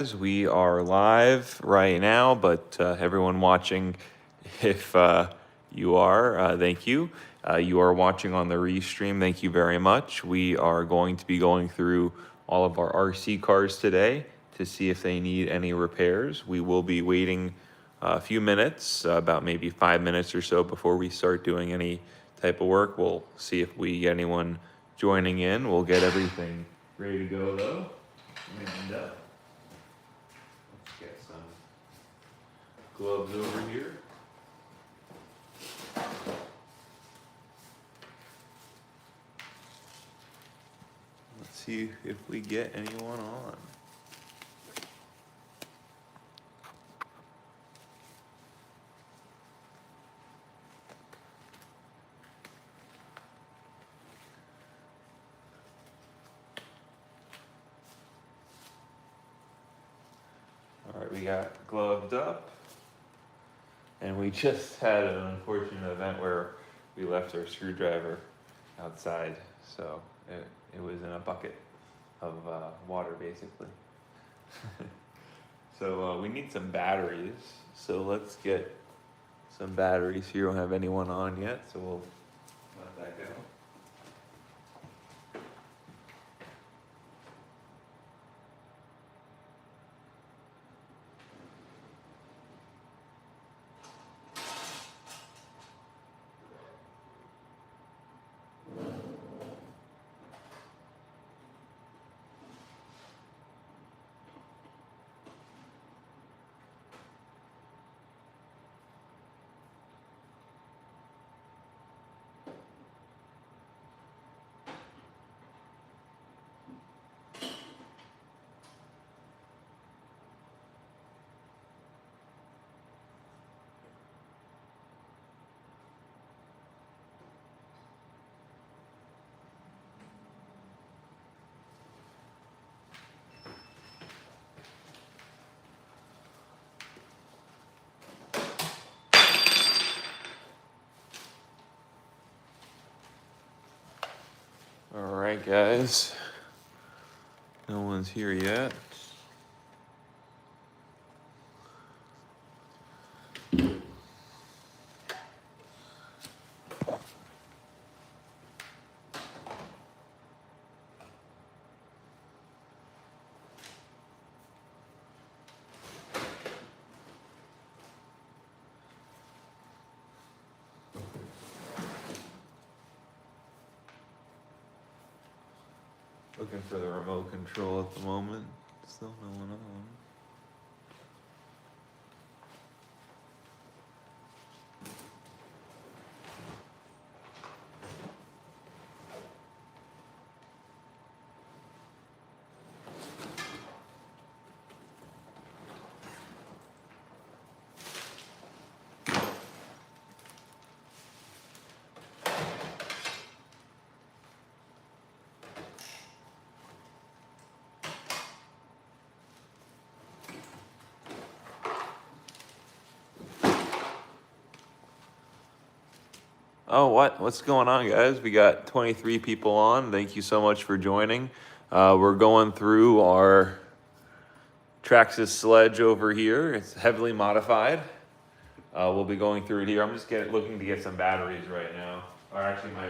We are live right now, but everyone watching, if you are, thank you. You are watching on the restream, thank you very much. We are going to be going through all of our RC cars today to see if they need any repairs. We will be waiting a few minutes, about maybe 5 minutes or so before we start doing any type of work. We'll see if we get anyone joining in. We'll get everything ready to go though. And get some gloves over here. Let's see if we get anyone on. All right, we got gloved up. And we just had an unfortunate event where we left our screwdriver outside. So it was in a bucket of water, basically. So we need some batteries. So let's get some batteries. You don't have anyone on yet, so we'll let that go. All right, guys. No one's here yet. Looking for the remote control at the moment. Still no one on. Oh, what's going on, guys? We got 23 people on. Thank you so much for joining. We're going through our Traxxas Sledge over here. It's heavily modified. We'll be going through it here. I'm just looking to get some batteries right now. Or actually, my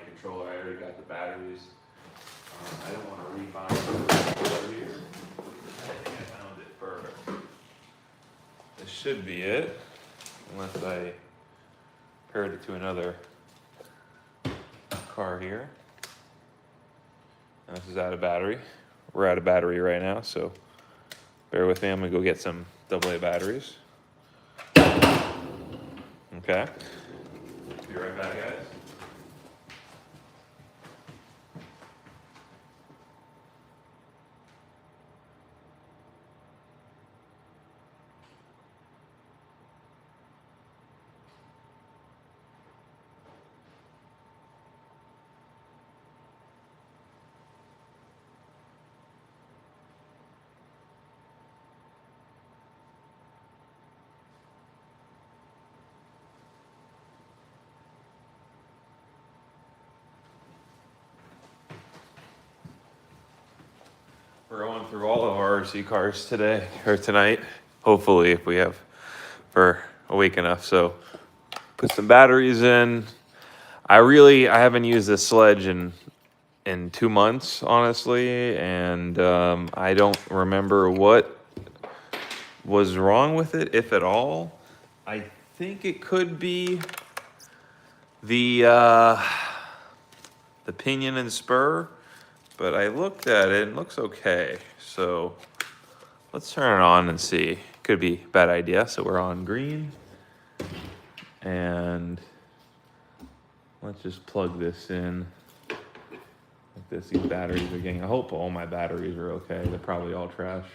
controller, I already got the batteries. I don't want to rebind the controller here. I think I found it. Perfect. This should be it, unless I paired it to another car here. And this is out of battery. We're out of battery right now, so bear with me. I'm gonna go get some AA batteries. Okay. Be right back, guys. We're going through all of our RC cars today, or tonight, hopefully, if we have for a week enough. So put some batteries in. I haven't used this Sledge in 2 months, honestly, and I don't remember what was wrong with it, if at all. I think it could be the pinion and spur, but I looked at it and it looks okay. So let's turn it on and see. Could be a bad idea. So we're on green, and let's just plug this in like this. These batteries are getting, I hope all my batteries are okay. They're probably all trash.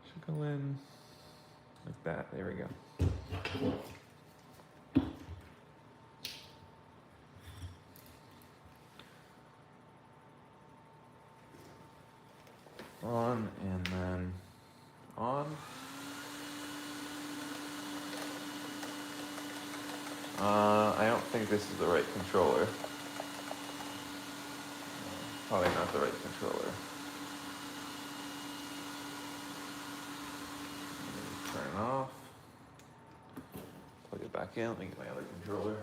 Should go in like that. There we go. On and then on. I don't think this is the right controller. Probably not the right controller. Turn it off. Plug it back in. Let me get my other controller.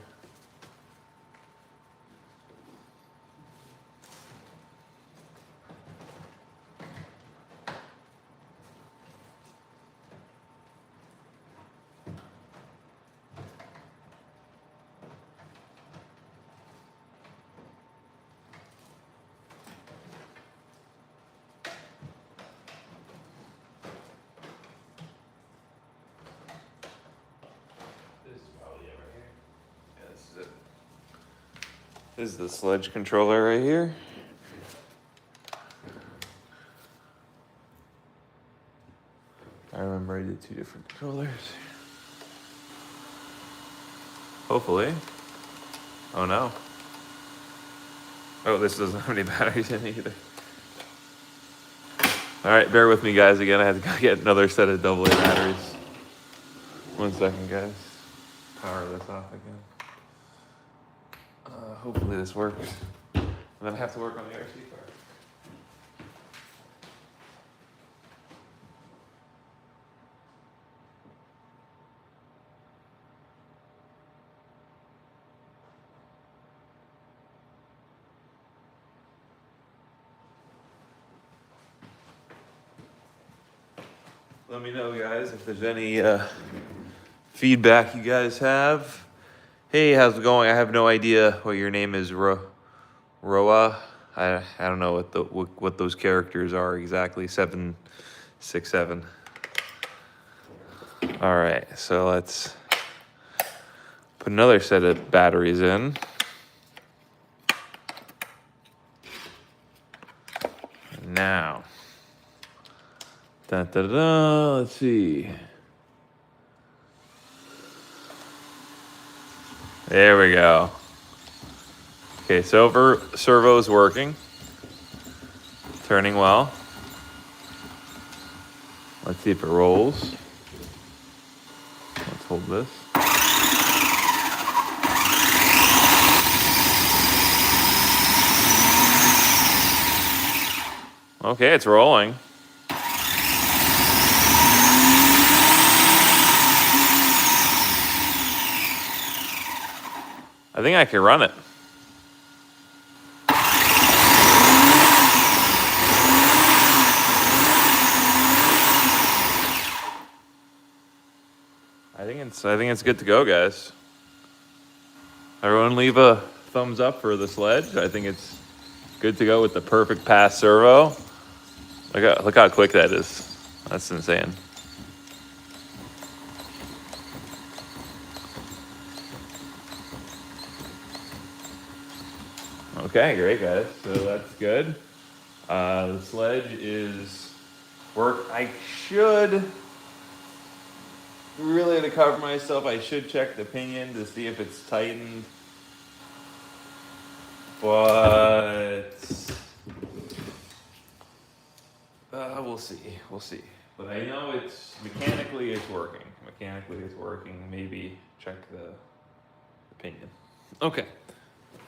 This is the Sledge controller right here. I remember I did 2 different controllers. Hopefully. Oh no. Oh, this doesn't have any batteries in it either. All right, bear with me guys again. I had to go get another set of AA batteries. 1 second, guys. Power this off again. Hopefully this works. And then I have to work on the RC car. Let me know, guys, if there's any feedback you guys have. Hey, how's it going? I have no idea what your name is, Roa. I don't know what those characters are exactly. 767. All right, so let's put another set of batteries in. Now, let's see. There we go. Okay, so servo is working. Turning well. Let's see if it rolls. Let's hold this. Okay, it's rolling. I think I can run it. I think it's good to go, guys. Everyone leave a thumbs up for the Sledge. I think it's good to go with the perfect pass servo. Look how quick that is. That's insane. Okay, great guys. So that's good. The Sledge is I should really, to cover myself, I should check the pinion to see if it's tightened. But we'll see. We'll see. But I know it's mechanically it's working. Mechanically it's working. Maybe check the pinion. Okay.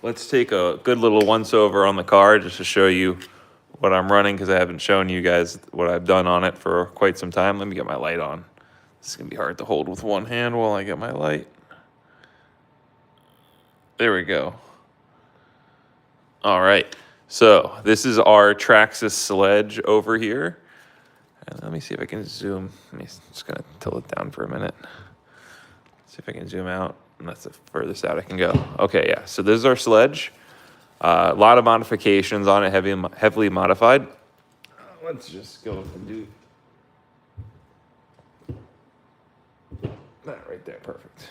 let's take a good little once over on the car just to show you what I'm running, because I haven't shown you guys what I've done on it for quite some time. Let me get my light on. This is gonna be hard to hold with one hand while I get my light. There we go. All right, so this is our Traxxas Sledge over here. And let me see if I can zoom. Just gonna tilt it down for a minute. See if I can zoom out. And that's the furthest out I can go. Okay, yeah, so this is our Sledge. A lot of modifications on it, heavily modified. Let's just go and do that right there, perfect.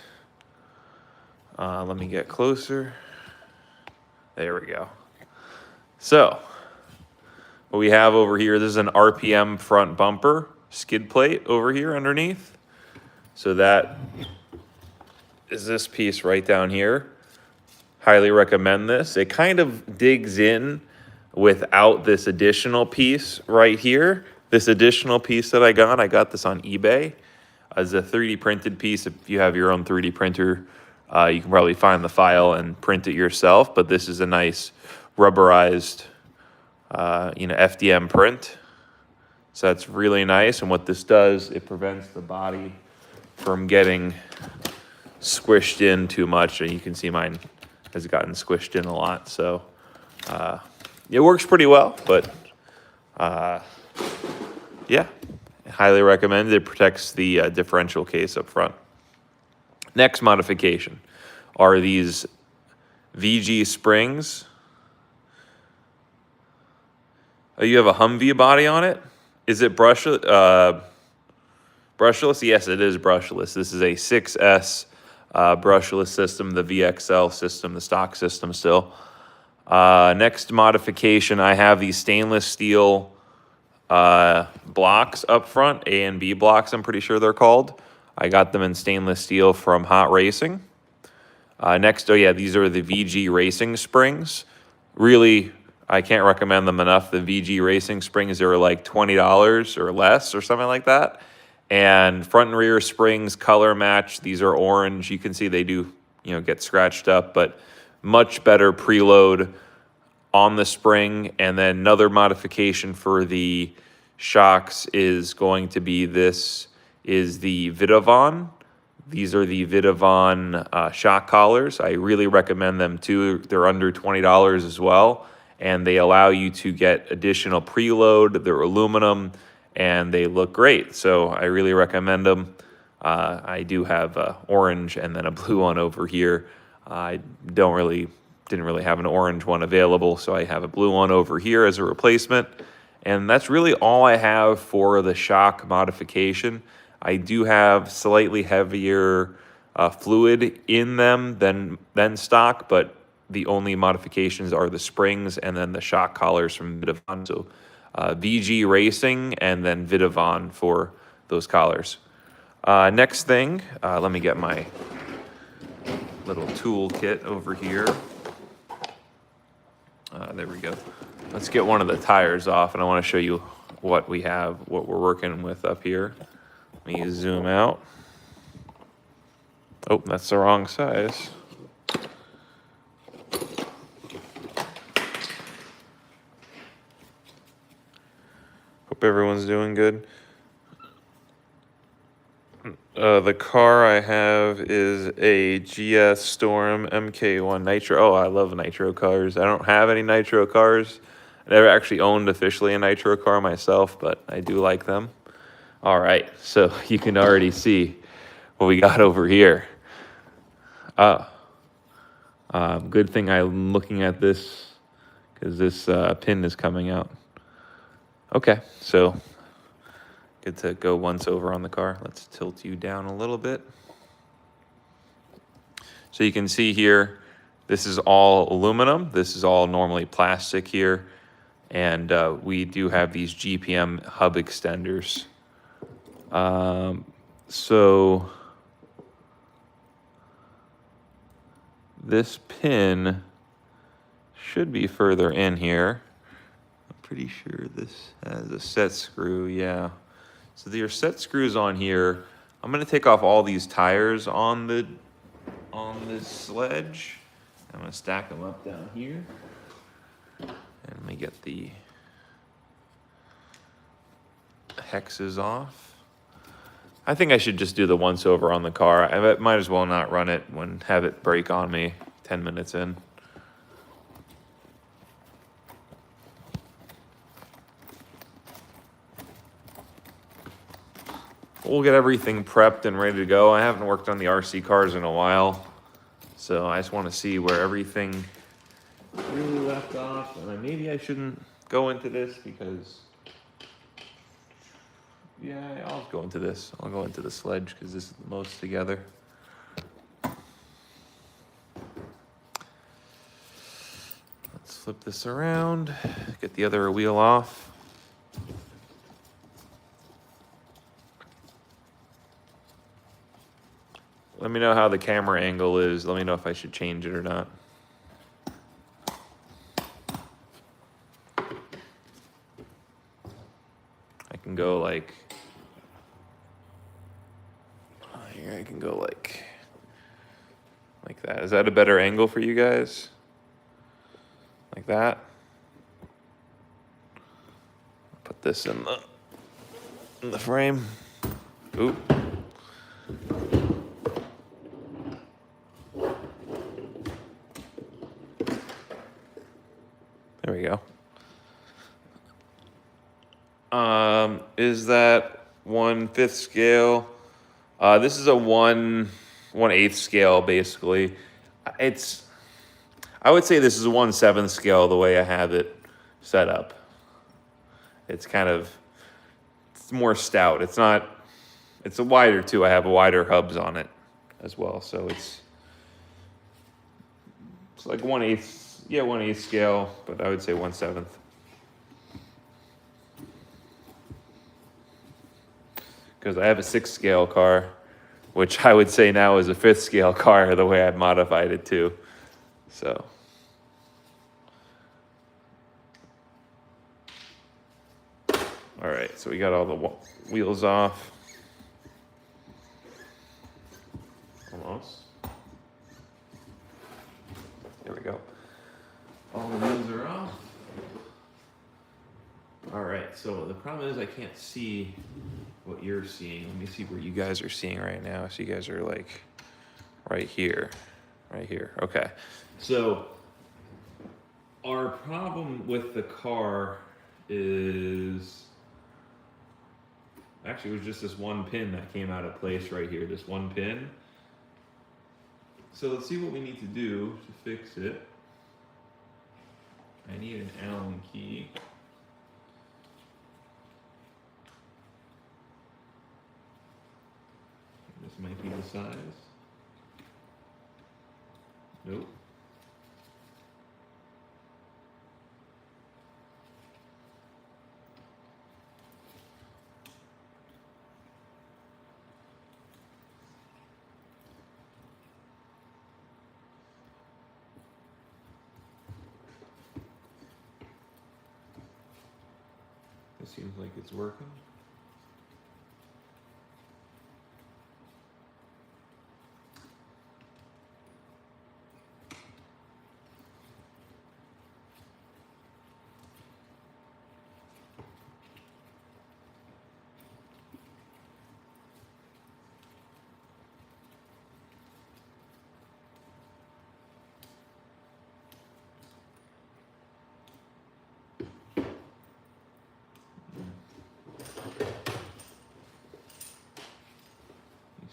Let me get closer. There we go. So, what we have over here, this is an RPM front bumper skid plate over here underneath. So that is this piece right down here. Highly recommend this. It kind of digs in without this additional piece right here. This additional piece that I got this on eBay as a 3D printed piece. If you have your own 3D printer, you can probably find the file and print it yourself, but this is a nice rubberized, FDM print. So that's really nice. And what this does, it prevents the body from getting squished in too much. And you can see mine has gotten squished in a lot. So it works pretty well, but yeah, highly recommend it. It protects the differential case up front. Next modification are these VG springs. Oh, you have a Humvee body on it? Is it brushless? Yes, it is brushless. This is a 6S brushless system, the VXL system, the stock system still. Next modification, I have these stainless steel blocks up front, A and B blocks, I'm pretty sure they're called. I got them in stainless steel from Hot Racing. Next, these are the VG Racing springs. Really, I can't recommend them enough. The VG Racing springs are like $20 or less or something like that. And front and rear springs, color match. These are orange. You can see they do, get scratched up, but much better preload on the spring. And then another modification for the shocks is going to be this is the Vidavon. These are the Vidavon shock collars. I really recommend them too. They're under $20 as well. And they allow you to get additional preload. They're aluminum and they look great. So I really recommend them. I do have orange and then a blue one over here. I didn't really have an orange one available, so I have a blue one over here as a replacement. And that's really all I have for the shock modification. I do have slightly heavier fluid in them than stock, but the only modifications are the springs and then the shock collars from Vidavon. So VG Racing and then Vidavon for those collars. Next thing, let me get my little tool kit over here. There we go. Let's get one of the tires off, and I want to show you what we're working with up here. Let me zoom out. Oh, that's the wrong size. Hope everyone's doing good. The car I have is a GS Storm MK1 Nitro. Oh, I love Nitro cars. I don't have any Nitro cars. I never actually owned officially a Nitro car myself, but I do like them. All right, so you can already see what we got over here. Good thing I'm looking at this because this pin is coming out. Okay, so good to go once over on the car. Let's tilt you down a little bit. So you can see here, this is all aluminum. This is all normally plastic here. And we do have these GPM hub extenders. So this pin should be further in here. I'm pretty sure this has a set screw, yeah. So there are set screws on here. I'm gonna take off all these tires on this Sledge. I'm gonna stack them up down here. And let me get the hexes off. I think I should just do the once over on the car. I might as well not run it when have it break on me 10 minutes in. We'll get everything prepped and ready to go. I haven't worked on the RC cars in a while, so I just want to see where everything really left off. And maybe I shouldn't go into this because, yeah, I'll go into this. I'll go into the Sledge because this is the most together. Let's flip this around, get the other wheel off. Let me know how the camera angle is. Let me know if I should change it or not. I can go like, here I can go like that. Is that a better angle for you guys? Like that? Put this in the frame. Oop. There we go. Is that 1/5 scale? This is a 1/8 scale, basically. I would say this is a 1/7 scale the way I have it set up. It's more stout. It's a wider too. I have wider hubs on it as well. So it's like 1/8, yeah, 1/8 scale, but I would say 1/7. Because I have a 6 scale car, which I would say now is a 5th scale car the way I've modified it to. So. All right, so we got all the wheels off. Almost. There we go. All the wheels are off. All right, so the problem is I can't see what you're seeing. Let me see where you guys are seeing right now. So you guys are like right here. Okay. So our problem with the car is actually it was just this one pin that came out of place right here, this one pin. So let's see what we need to do to fix it. I need an Allen key. This might be the size. Nope. It seems like it's working.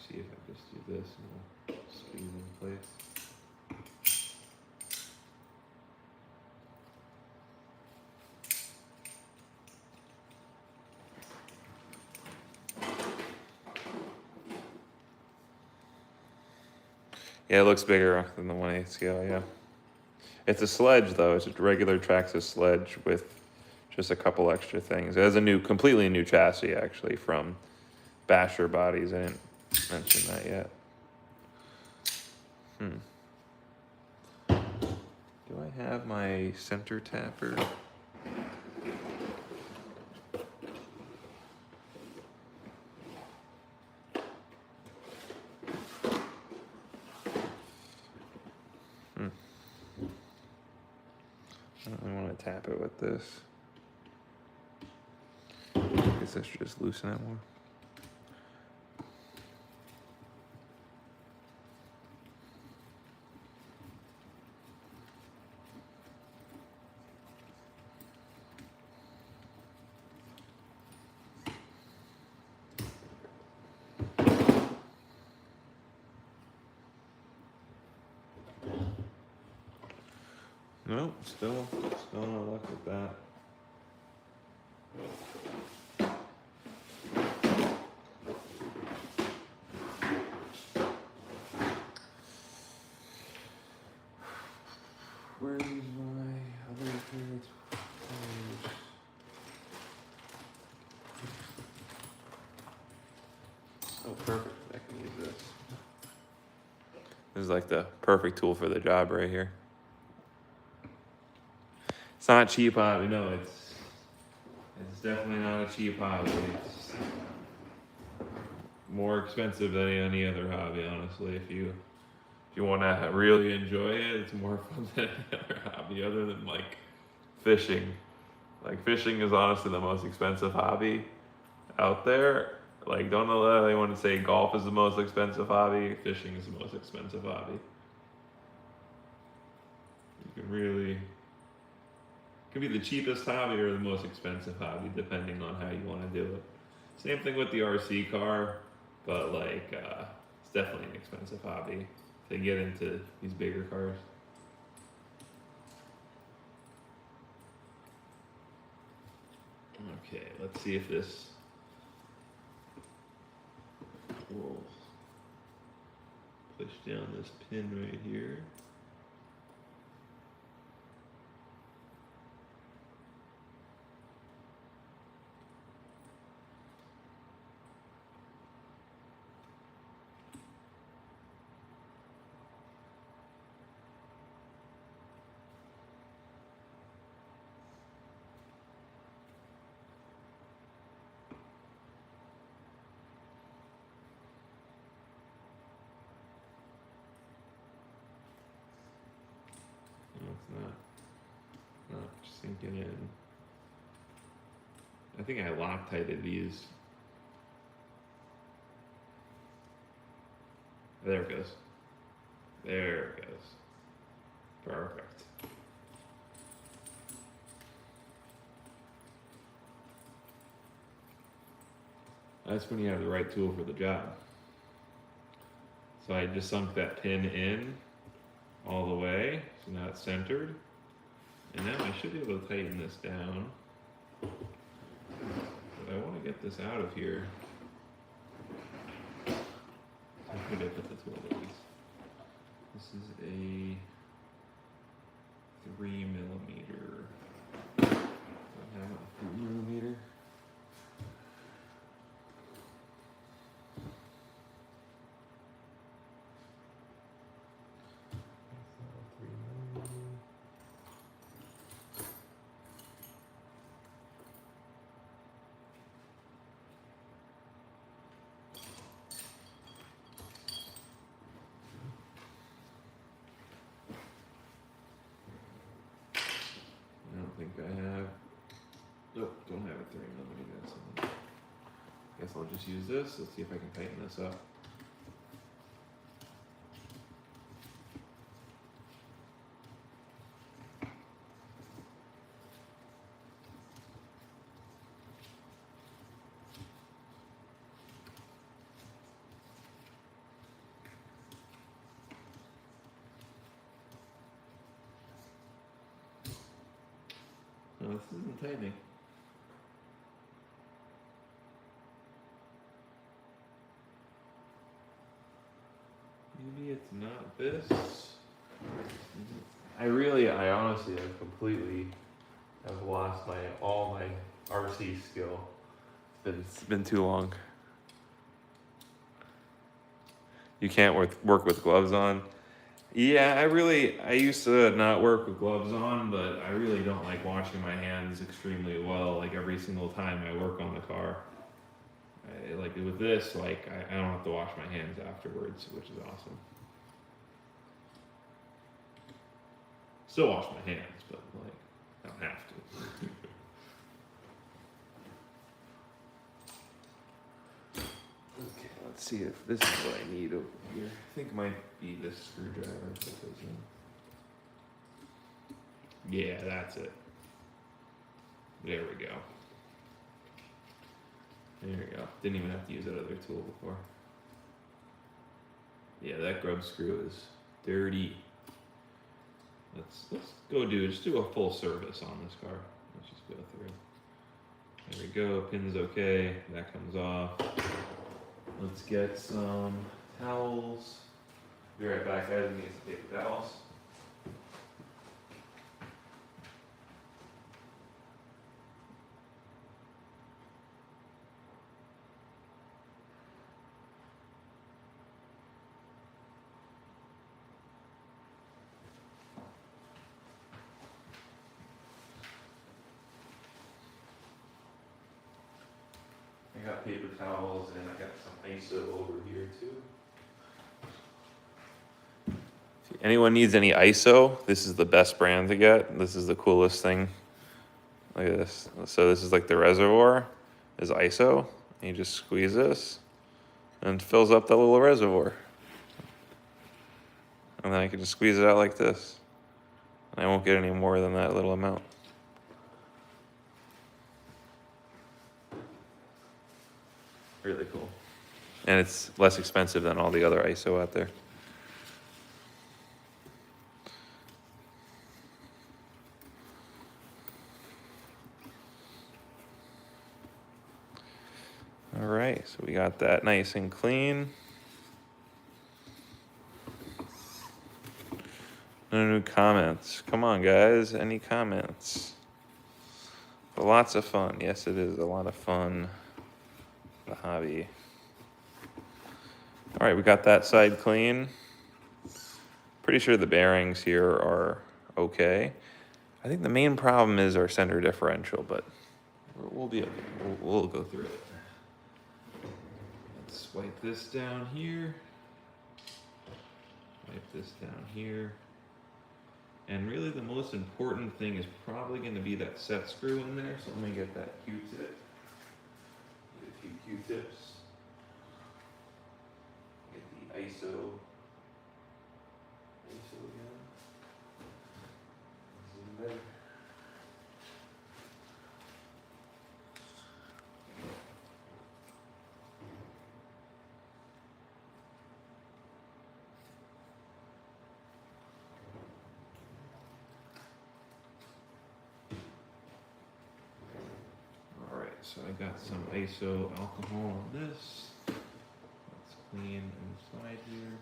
See if I just do this and we'll squeeze in place. Yeah, it looks bigger than the 1/8 scale, yeah. It's a Sledge though, it's a regular Traxxas Sledge with just a couple extra things. It has a completely new chassis actually from Basher Bodies. I didn't mention that yet. Do I have my center tapper? I don't really want to tap it with this. I guess I should just loosen it more. Nope, still no luck with that. Where's my other favorite tires? Oh, perfect. I can use this. This is like the perfect tool for the job right here. It's not a cheap hobby, no, it's definitely not a cheap hobby. It's more expensive than any other hobby, honestly. If you want to really enjoy it, it's more fun than any other hobby, other than like fishing. Like fishing is honestly the most expensive hobby out there. Like don't let anyone say golf is the most expensive hobby. Fishing is the most expensive hobby. You can really. Could be the cheapest hobby or the most expensive hobby, depending on how you want to do it. Same thing with the RC car, but like it's definitely an expensive hobby to get into these bigger cars. Okay, let's see if this will push down this pin right here. It's not sinking in. I think I Loctited these. There it goes. There it goes. Perfect. That's when you have the right tool for the job. So I just sunk that pin in all the way, so now it's centered. And now I should be able to tighten this down. But I want to get this out of here. So where did I put the tool at least? This is a 3mm. Do I have a 3mm? I have, nope, don't have a 3mm. Guess I'll just use this. Let's see if I can tighten this up. No, this isn't tightening. Maybe it's not this. I honestly have completely have lost all my RC skill. It's been too long. You can't work with gloves on. Yeah, I used to not work with gloves on, but I really don't like washing my hands extremely well, like every single time I work on the car. Like with this, like I don't have to wash my hands afterwards, which is awesome. Still wash my hands, but like I don't have to. Okay, let's see if this is what I need over here. I think it might be this screwdriver that goes in. Yeah, that's it. There we go. There we go. Didn't even have to use that other tool before. Yeah, that grub screw is dirty. Let's go just do a full service on this car. Let's just go through. There we go, pin's okay, that comes off. Let's get some towels. Be right back, guys, we need some paper towels. I got paper towels and I got some ISO over here too. If anyone needs any ISO, this is the best brand to get. This is the coolest thing. Look at this. So this is like the reservoir is ISO. And you just squeeze this and it fills up the little reservoir. And then I can just squeeze it out like this. And I won't get any more than that little amount. Really cool. And it's less expensive than all the other ISO out there. All right, so we got that nice and clean. No new comments. Come on, guys. Any comments? But lots of fun. Yes, it is a lot of fun. The hobby. All right, we got that side clean. Pretty sure the bearings here are okay. I think the main problem is our center differential, but we'll be okay. We'll go through it. Let's wipe this down here. Wipe this down here. And really the most important thing is probably going to be that set screw in there. So let me get that Q-tip. Get a few Q-tips. Get the ISO. ISO again. Zoom better. So I got some ISO alcohol on this. Let's clean inside here.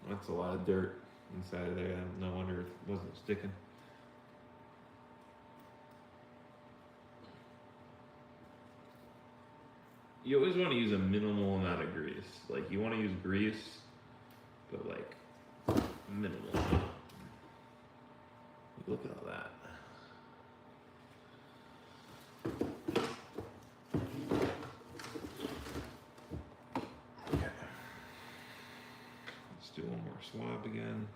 That's a lot of dirt inside of there. No wonder it wasn't sticking. You always want to use a minimal amount of grease. Like you want to use grease, but like minimal. Look at all that. Do one more swab again.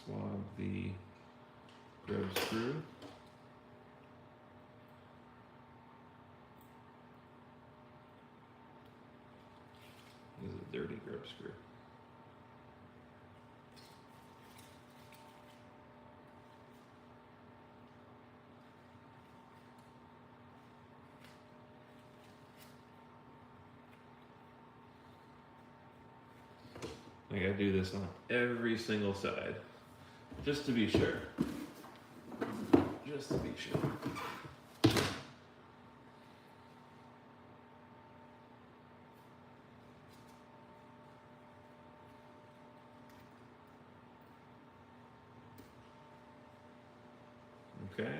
Swab the grub screw. This is a dirty grub screw. I gotta do this on every single side, just to be sure. Just to be sure. Okay.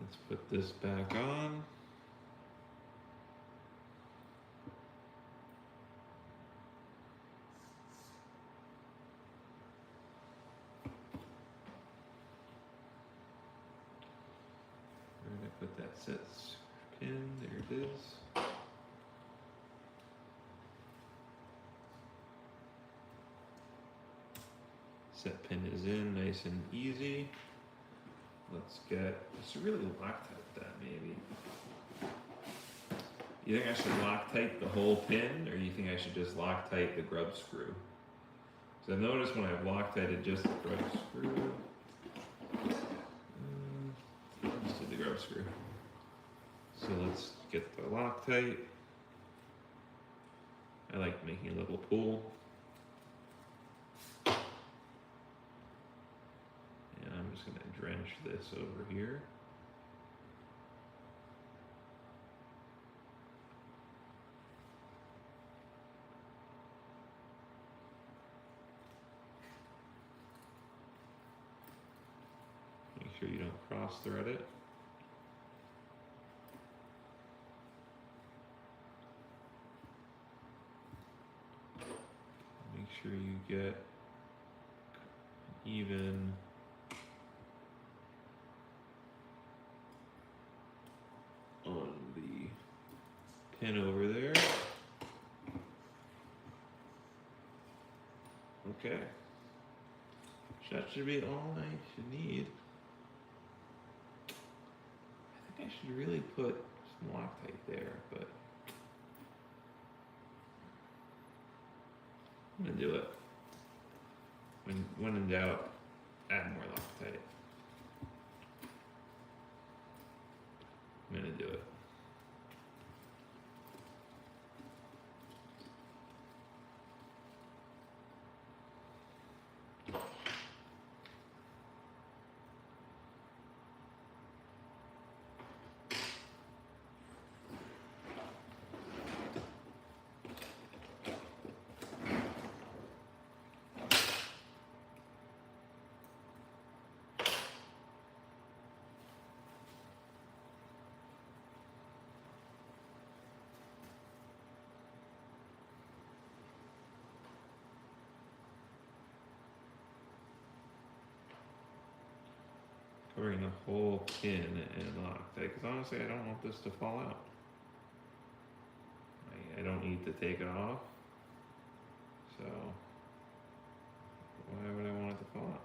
Let's put this back on. Where did I put that set pin? There it is. Set pin is in, nice and easy. Let's get, I should really Loctite that maybe. You think I should Loctite the whole pin, or you think I should just Loctite the grub screw? So I've noticed when I've Loctited just the grub screw, just do the grub screw. So let's get the Loctite. I like making a little pool. And I'm just gonna drench this over here. Make sure you don't cross thread it. Make sure you get even on the pin over there. Okay. That should be all I should need. I think I should really put some Loctite there, but I'm gonna do it. When in doubt, add more Loctite. I'm gonna do it. Covering the whole pin in Loctite, because honestly I don't want this to fall out. I don't need to take it off, so why would I want it to fall out?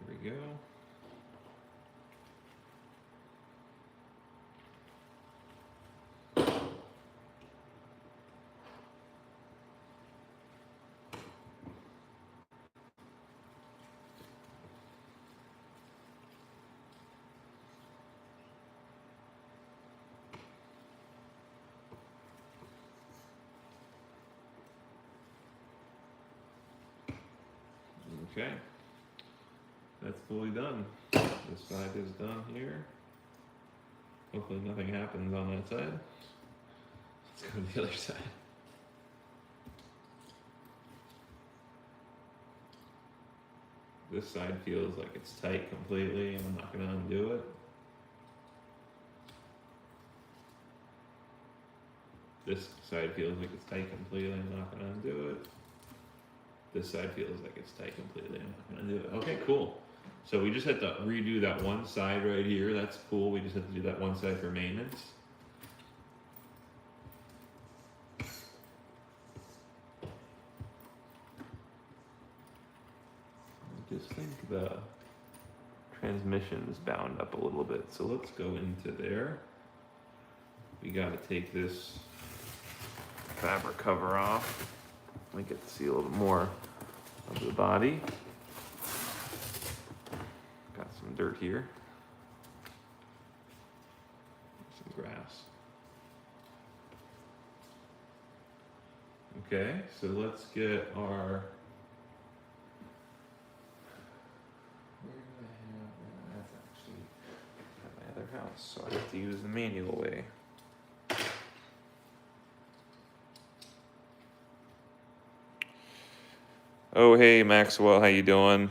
There we go. Okay, that's fully done. This side is done here. Hopefully nothing happens on that side. Let's go to the other side. This side feels like it's tight completely, and I'm not going to undo it. This side feels like it's tight completely, I'm not going to undo it. This side feels like it's tight completely, I'm not going to do it. Okay, cool. So we just had to redo that one side right here. That's cool. We just had to do that one side for maintenance. I just think the transmission is bound up a little bit. So let's go into there. We got to take this fabric cover off. Let me get to see a little more of the body. Got some dirt here. Some grass. Okay, so let's get our, where do I have actually at my other house, so I have to use the manual way. Oh, hey, Maxwell, how you doing?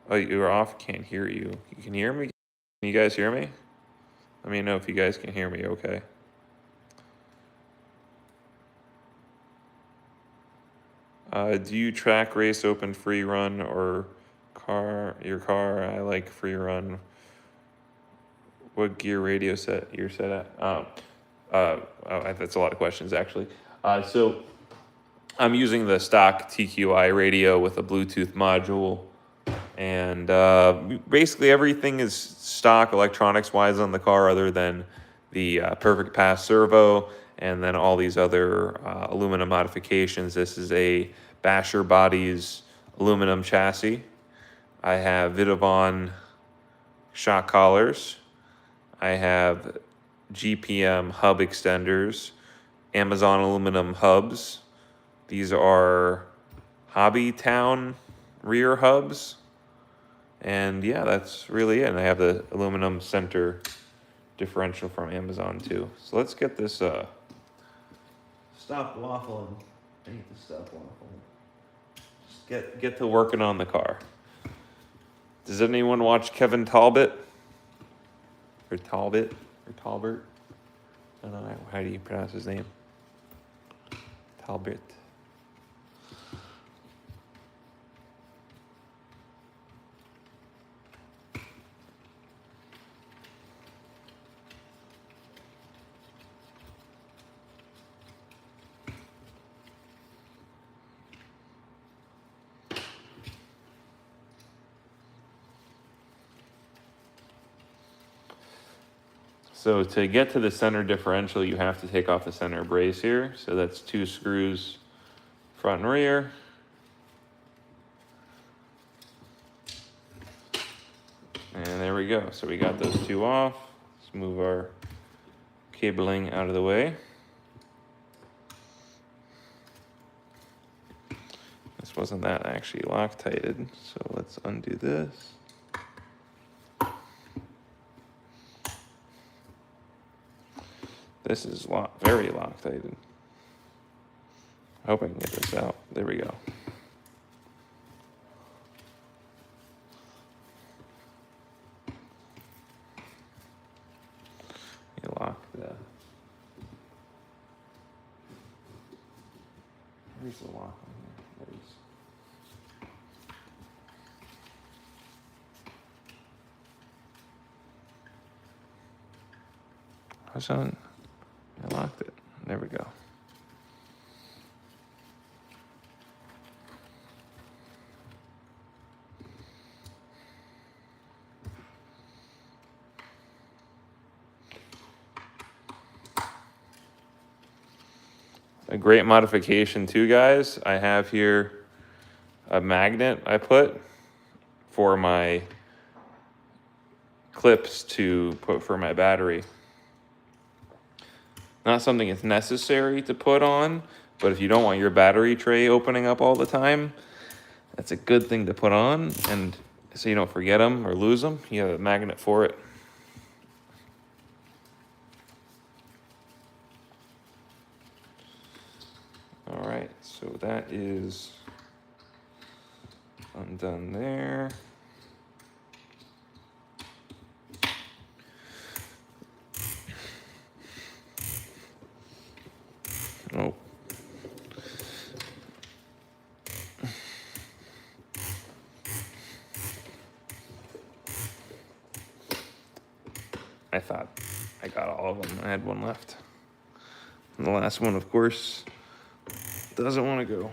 Oh, you're off? Can't hear you. You can hear me? Can you guys hear me? Let me know if you guys can hear me okay. Do you track, race, open, free run, or your car? I like free run. What gear radio set you're set at? That's a lot of questions, actually. So I'm using the stock TQI radio with a Bluetooth module. And basically everything is stock electronics wise on the car other than the Perfect Pass servo and then all these other aluminum modifications. This is a Basher Bodies aluminum chassis. I have Vidavon shock collars. I have GPM hub extenders, Amazon aluminum hubs. These are Hobby Town rear hubs. And yeah, that's really it. And I have the aluminum center differential from Amazon too. So let's get this, stop waffling. I need to stop waffling. Just get to working on the car. Does anyone watch Kevin Talbot? Or Talbot? Or Talbert? I don't know. How do you pronounce his name? Talbot. So to get to the center differential, you have to take off the center brace here. So that's 2 screws, front and rear. And there we go. So we got those 2 off. Let's move our cabling out of the way. This wasn't that actually Loctited, so let's undo this. This is very Loctited. I hope I can get this out. There we go. You lock the. Where's the lock on here? There it is. I locked it. There we go. A great modification too, guys. I have here a magnet I put for my clips to put for my battery. Not something it's necessary to put on, but if you don't want your battery tray opening up all the time, that's a good thing to put on, and so you don't forget them or lose them. You have a magnet for it. All right, so that is undone there. Oh. I thought I got all of them. I had one left. And the last one, of course, doesn't want to go.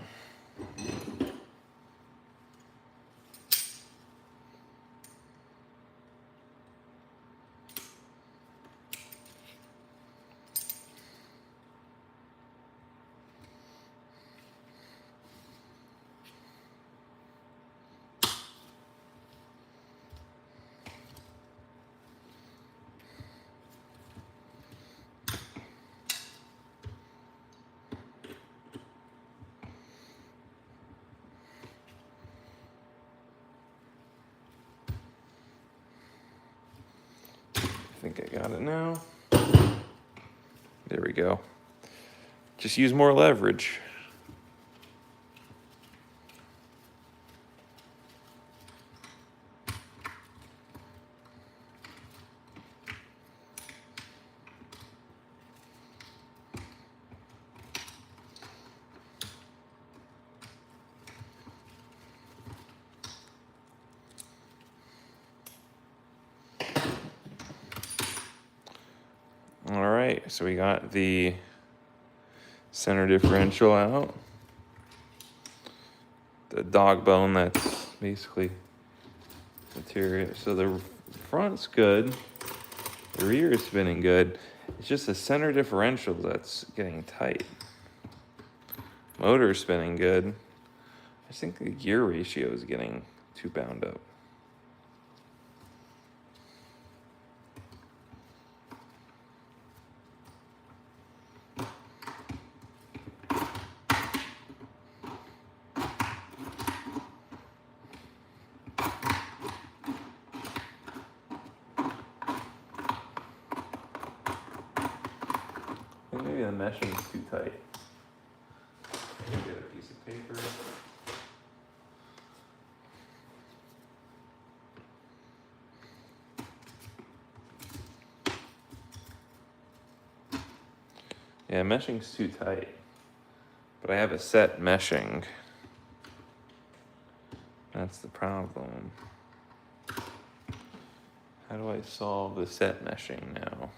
think I got it now. There we go. Just use more leverage. All right, so we got the center differential out. The dog bone, that's basically material. So the front's good. The rear is spinning good. It's just the center differential that's getting tight. Motor's spinning good. I think the gear ratio is getting too bound up. I think maybe the meshing is too tight. Get a piece of paper. Yeah, meshing's too tight. But I have a set meshing. That's the problem. How do I solve the set meshing now?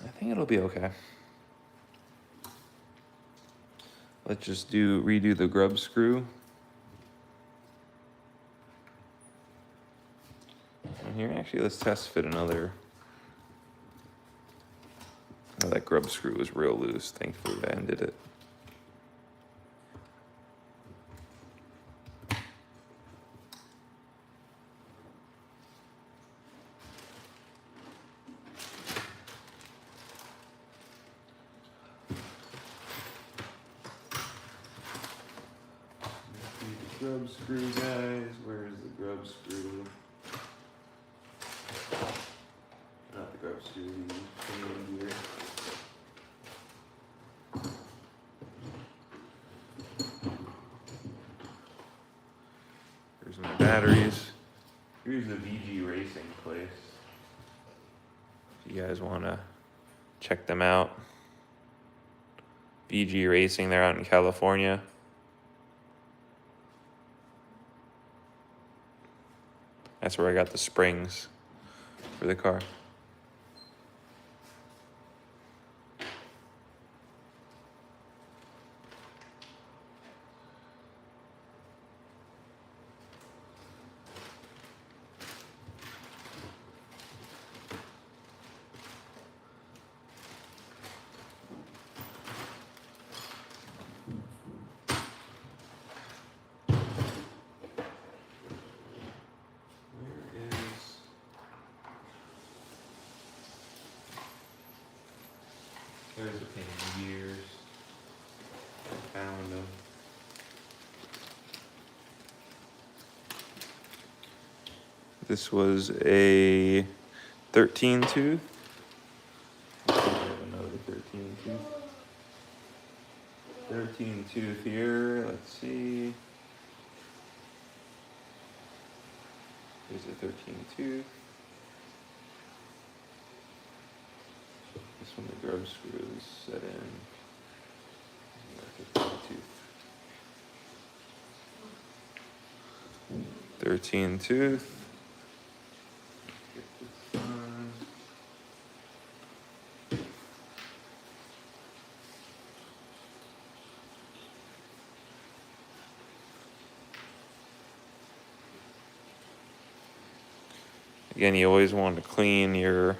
I think it'll be okay. Let's just redo the grub screw. And here, actually, let's test fit another. Oh, that grub screw was real loose. Thankfully, I undid it. Grub screw, guys. Where's the grub screw? Not the grub screw. Here. Here's my batteries. Here's the VG Racing place. If you guys want to check them out. VG Racing, they're out in California. That's where I got the springs for the car. There's the paint gears. I found them. This was a 13 tooth. I have another 13 tooth. 13 tooth here. Let's see. Here's a 13 tooth. This one, the grub screw is set in. 13 tooth. Get this done. Again, you always want to clean your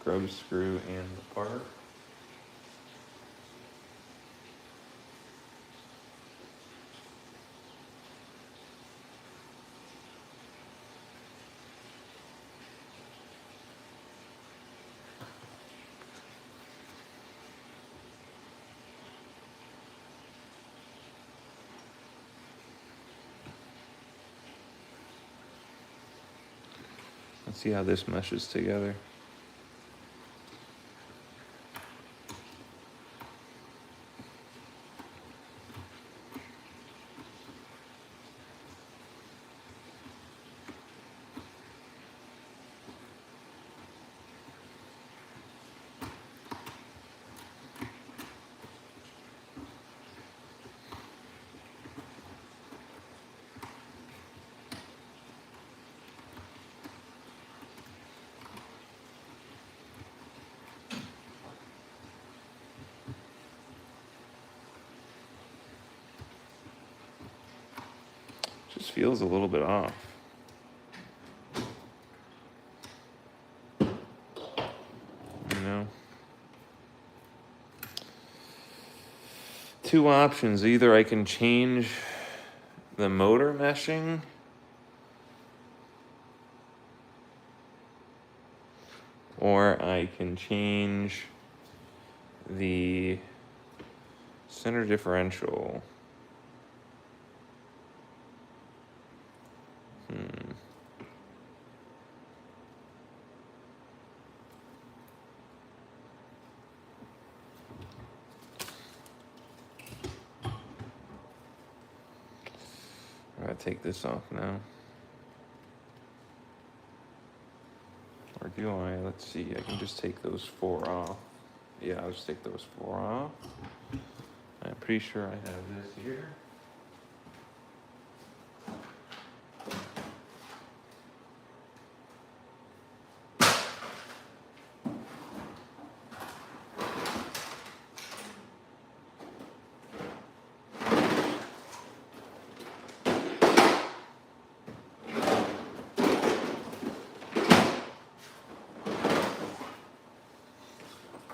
grub screw and the part. Let's see how this meshes together. Just feels a little bit off. You know? Two options. Either I can change the motor meshing, or I can change the center differential. I gotta take this off now. Or do I? Let's see. I can just take those 4 off. Yeah, I'll just take those 4 off. I'm pretty sure I have this here.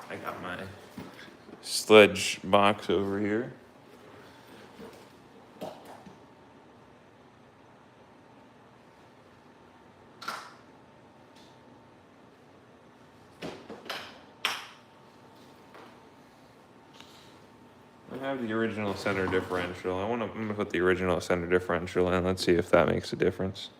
I got my Sledge box over here. I have the original center differential. I'm gonna put the original center differential in. Let's see if that makes a difference.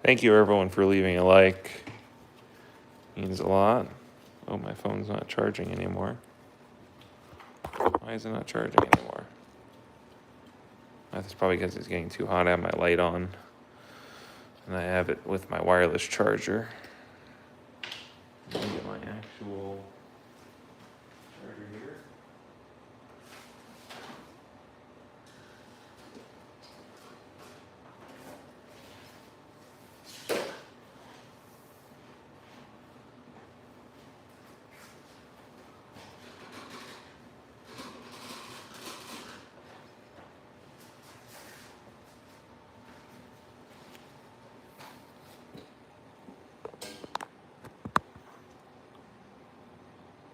Thank you everyone for leaving a like. Means a lot. Oh, my phone's not charging anymore. Why is it not charging anymore? That's probably because it's getting too hot. I have my light on. And I have it with my wireless charger. Let me get my actual charger here.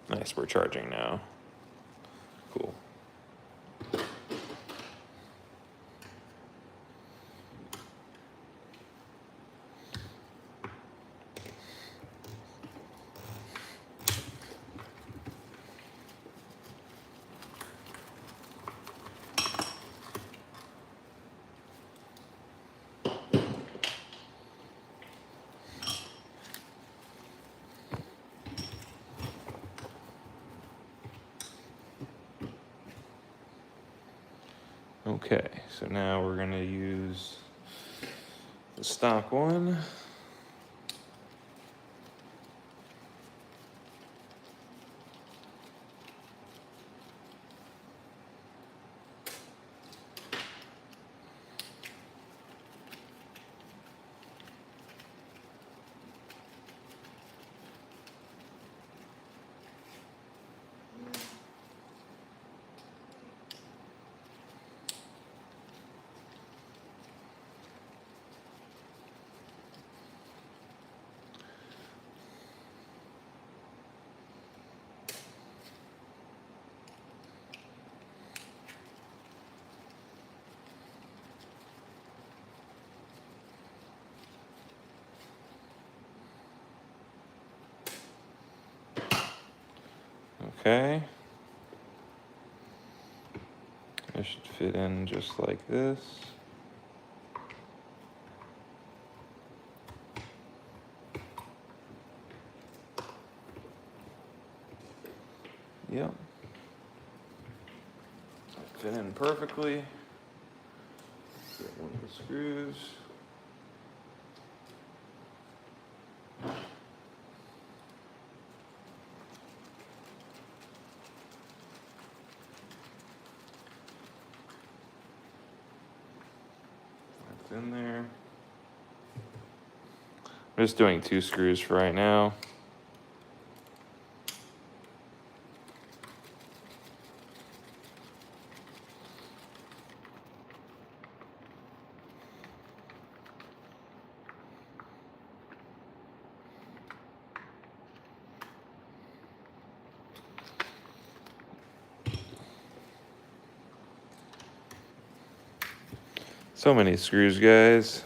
Nice, we're charging now. Cool. Okay, so now we're gonna use the stock one. Okay. It should fit in just like this. Yep. Fit in perfectly. Get one of the screws. That's in there. I'm just doing 2 screws for right now. So many screws, guys.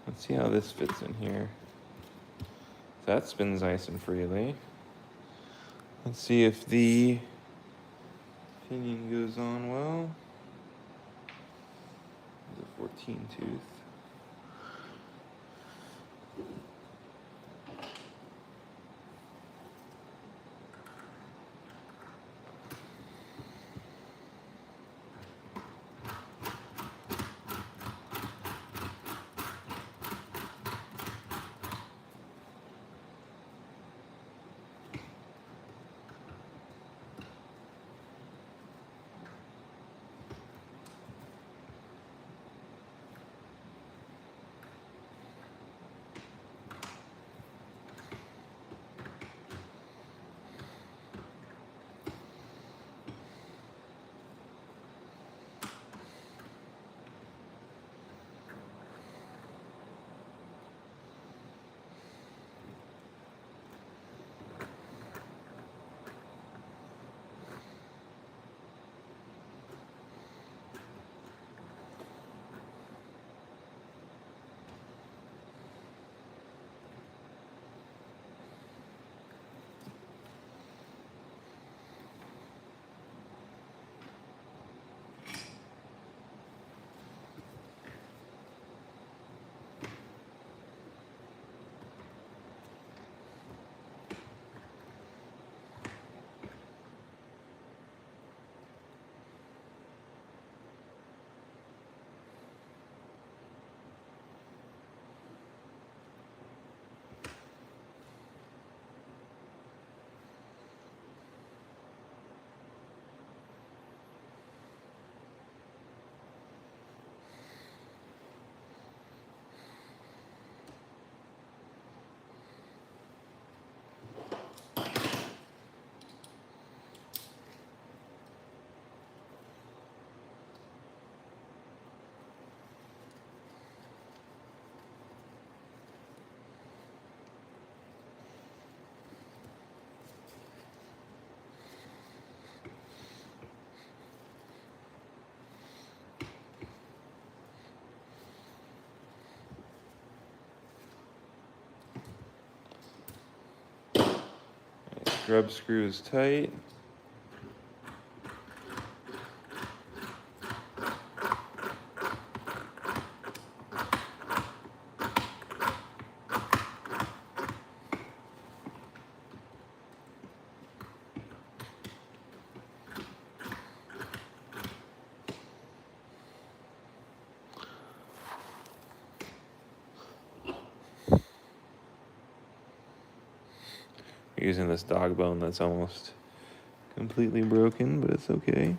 Let's see how this fits in here. That spins nice and freely. Let's see if the pinion goes on well. It's a 14 tooth. Grub screw is tight. We're using this dog bone that's almost completely broken, but it's okay.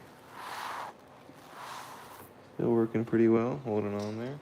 Still working pretty well, holding on there.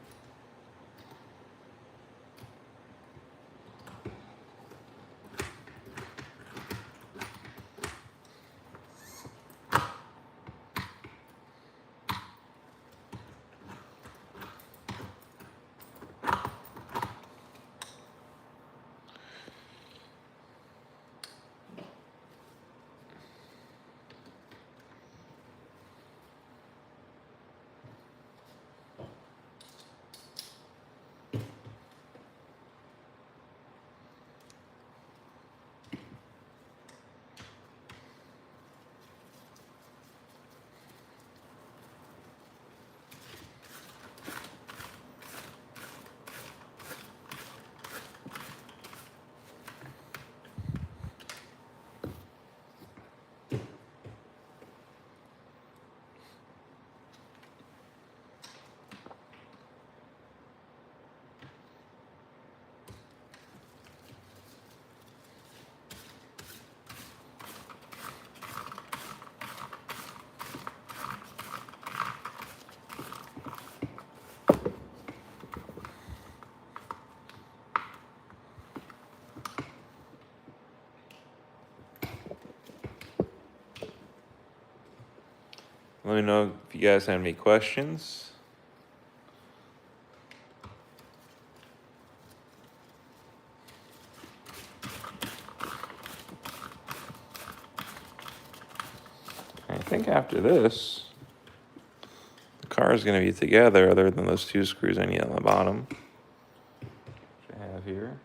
Let me know if you guys have any questions. I think after this, the car is going to be together other than those 2 screws I need on the bottom, which I have here.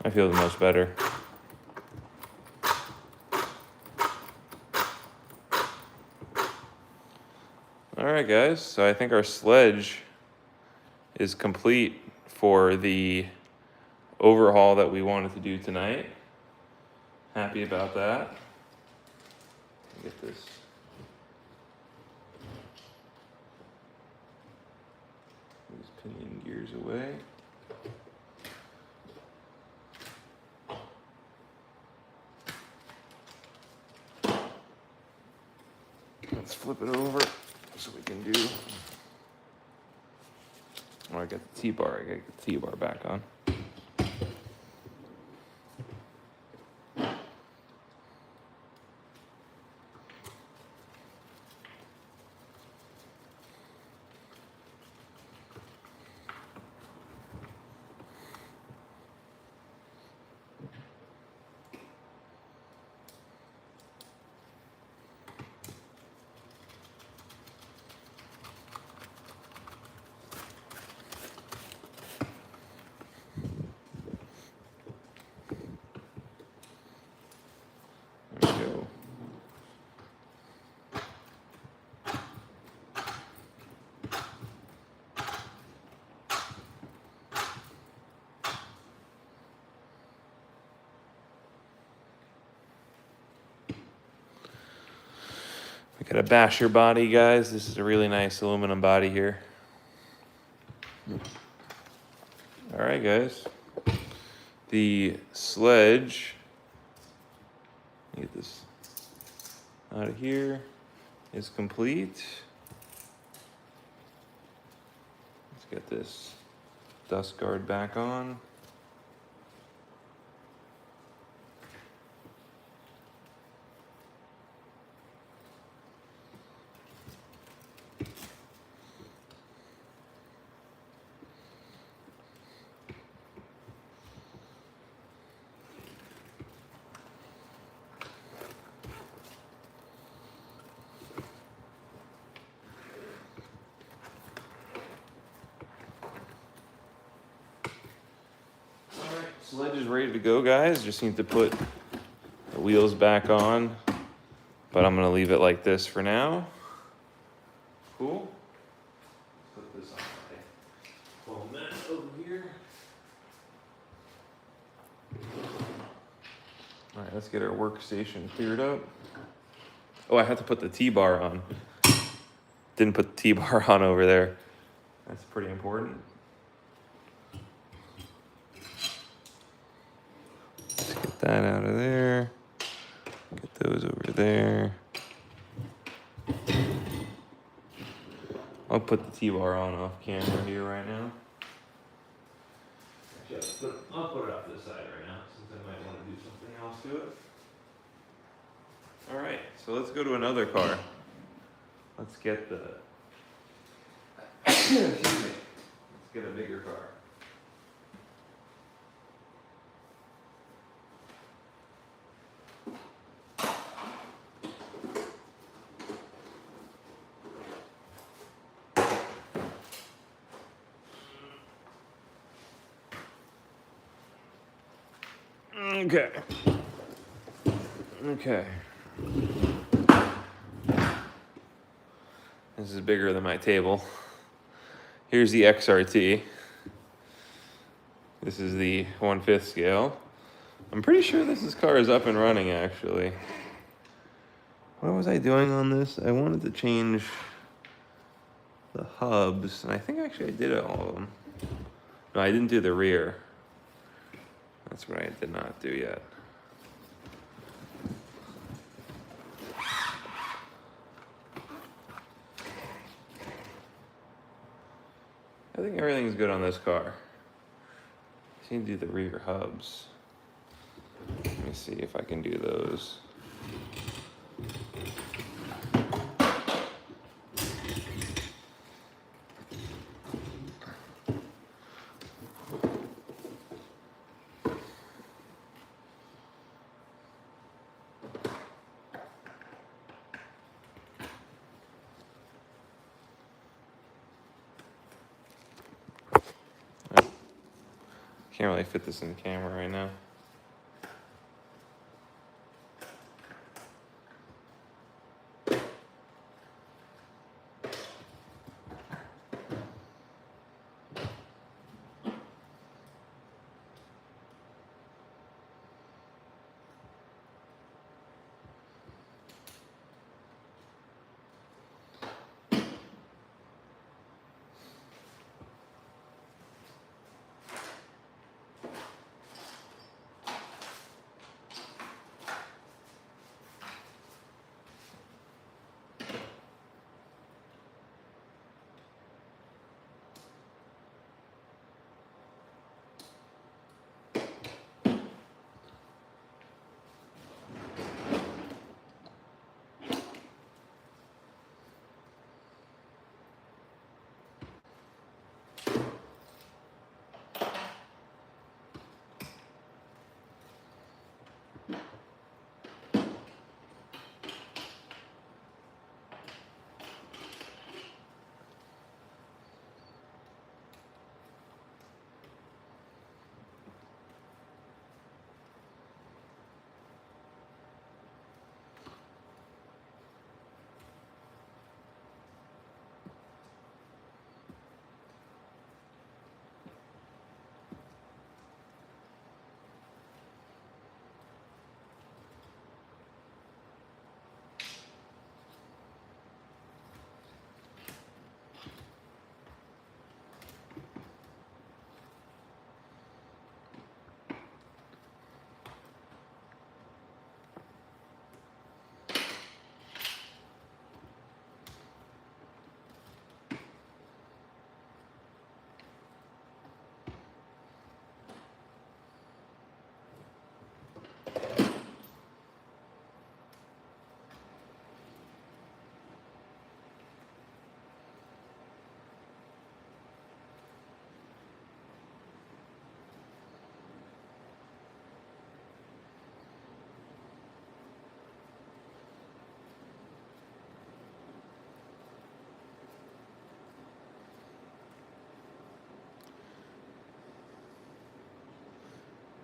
I feel much better. All right, guys, so I think our sledge is complete for the overhaul that we wanted to do tonight. Happy about that. Get this. These pinion gears away. Let's flip it over so we can do. Oh, I got the T-bar. I got the T-bar back on. There we go. We got a basher body, guys. This is a really nice aluminum body here. All right, guys. The Sledge, get this out of here, is complete. Let's get this dust guard back on. Sledge is ready to go, guys. Just need to put the wheels back on, but I'm gonna leave it like this for now. Cool. Put this on my little mat over here. All right, let's get our workstation cleared up. Oh, I have to put the T-bar on. Didn't put the T-bar on over there. That's pretty important. Let's get that out of there. Get those over there. I'll put the T-bar on off camera here right now. Actually, I'll put it off this side right now since I might want to do something else to it. All right, so let's go to another car. Let's get the, excuse me, let's get a bigger car. Okay. Okay. This is bigger than my table. Here's the XRT. This is the 1/5 scale. I'm pretty sure this car is up and running actually. What was I doing on this? I wanted to change the hubs, and I think actually I did all of them. No, I didn't do the rear. That's what I did not do yet. I think everything's good on this car. Just need to do the rear hubs. Let me see if I can do those. Can't really fit this in the camera right now.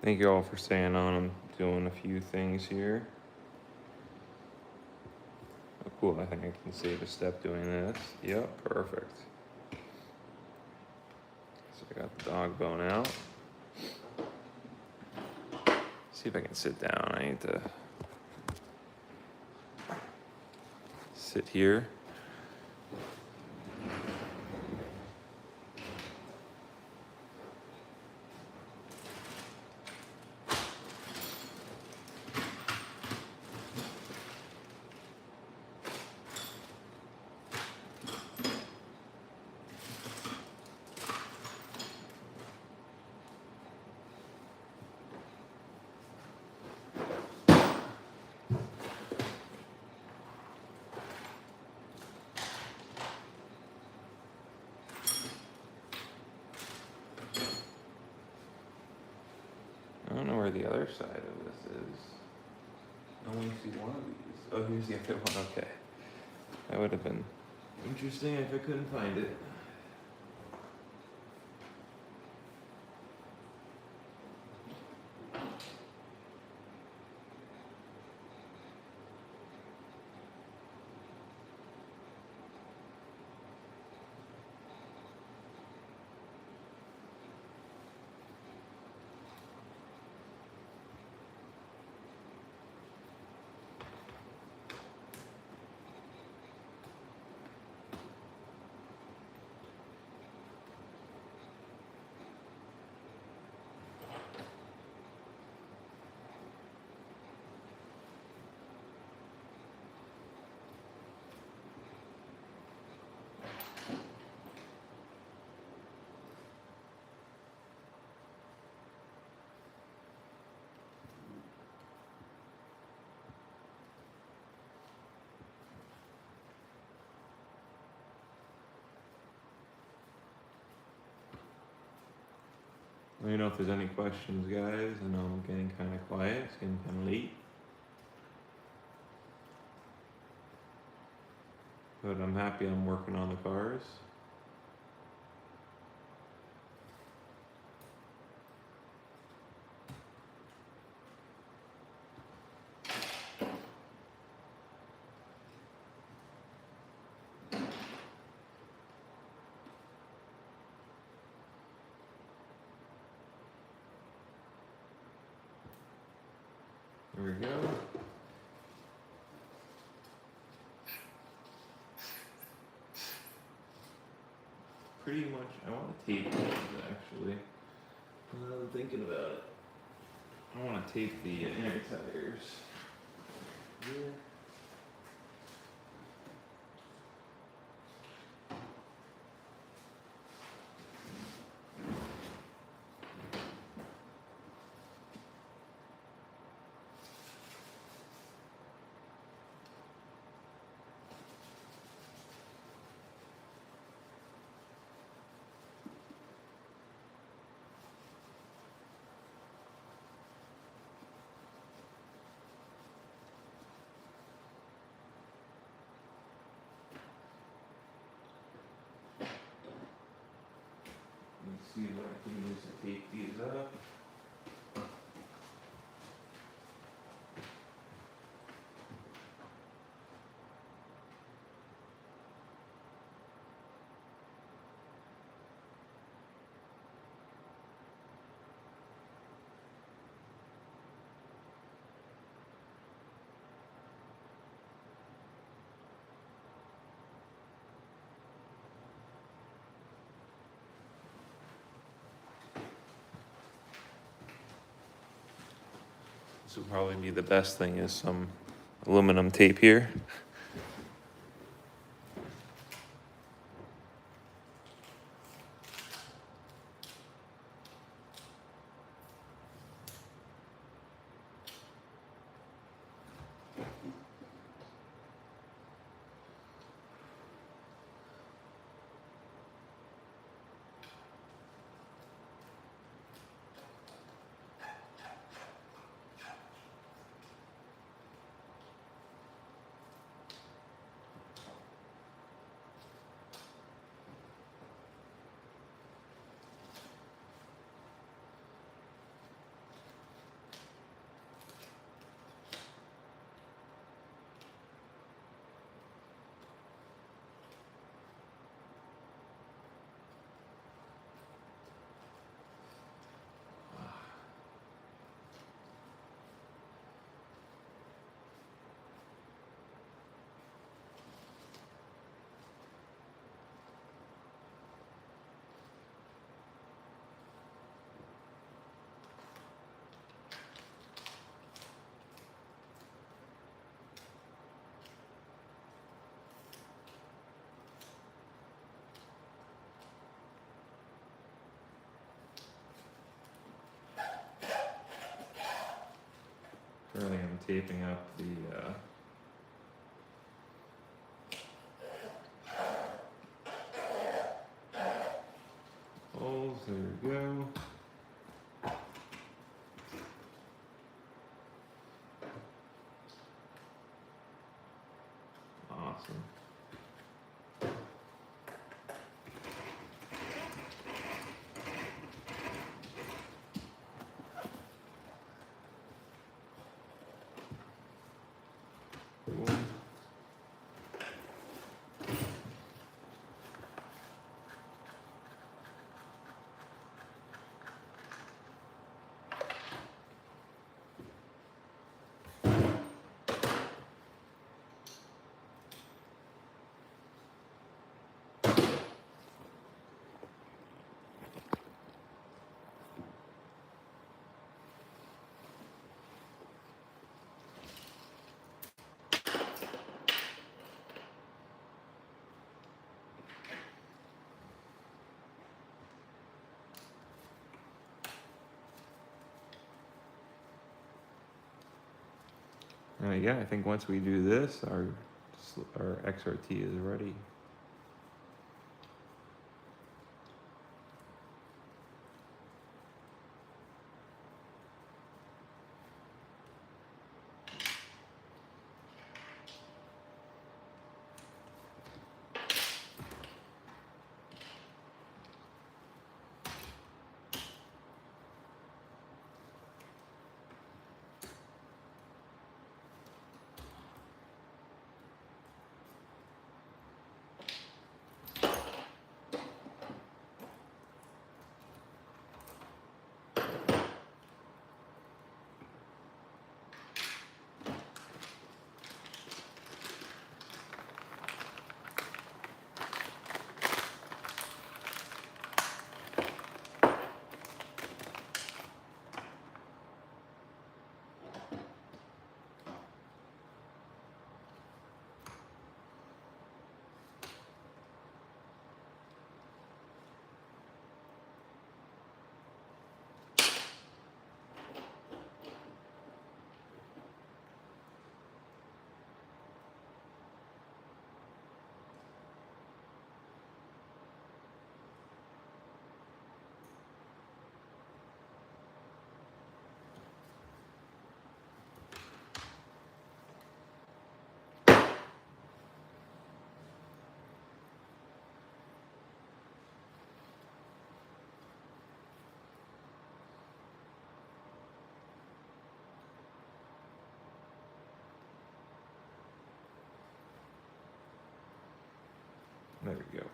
Thank you all for staying on. I'm doing a few things here. Oh, cool. I think I can save a step doing this. Yep, perfect. So I got the dog bone out. See if I can sit down. I need to sit here. I don't know where the other side of this is. I only see one of these. Oh, here's the other one. Okay. That would have been interesting if I couldn't find it. Let me know if there's any questions, guys. I know I'm getting kind of quiet. It's getting kind of late. But I'm happy I'm working on the cars. There we go. Pretty much, I want to tape these actually. Now that I'm thinking about it, I want to tape the inner tires. Yeah. Let's see what I can use to tape these up. This would probably be the best thing is some aluminum tape here. Currently I'm taping up the holes. There we go. Awesome. Cool. Yeah, I think once we do this, our XRT is ready. There we go.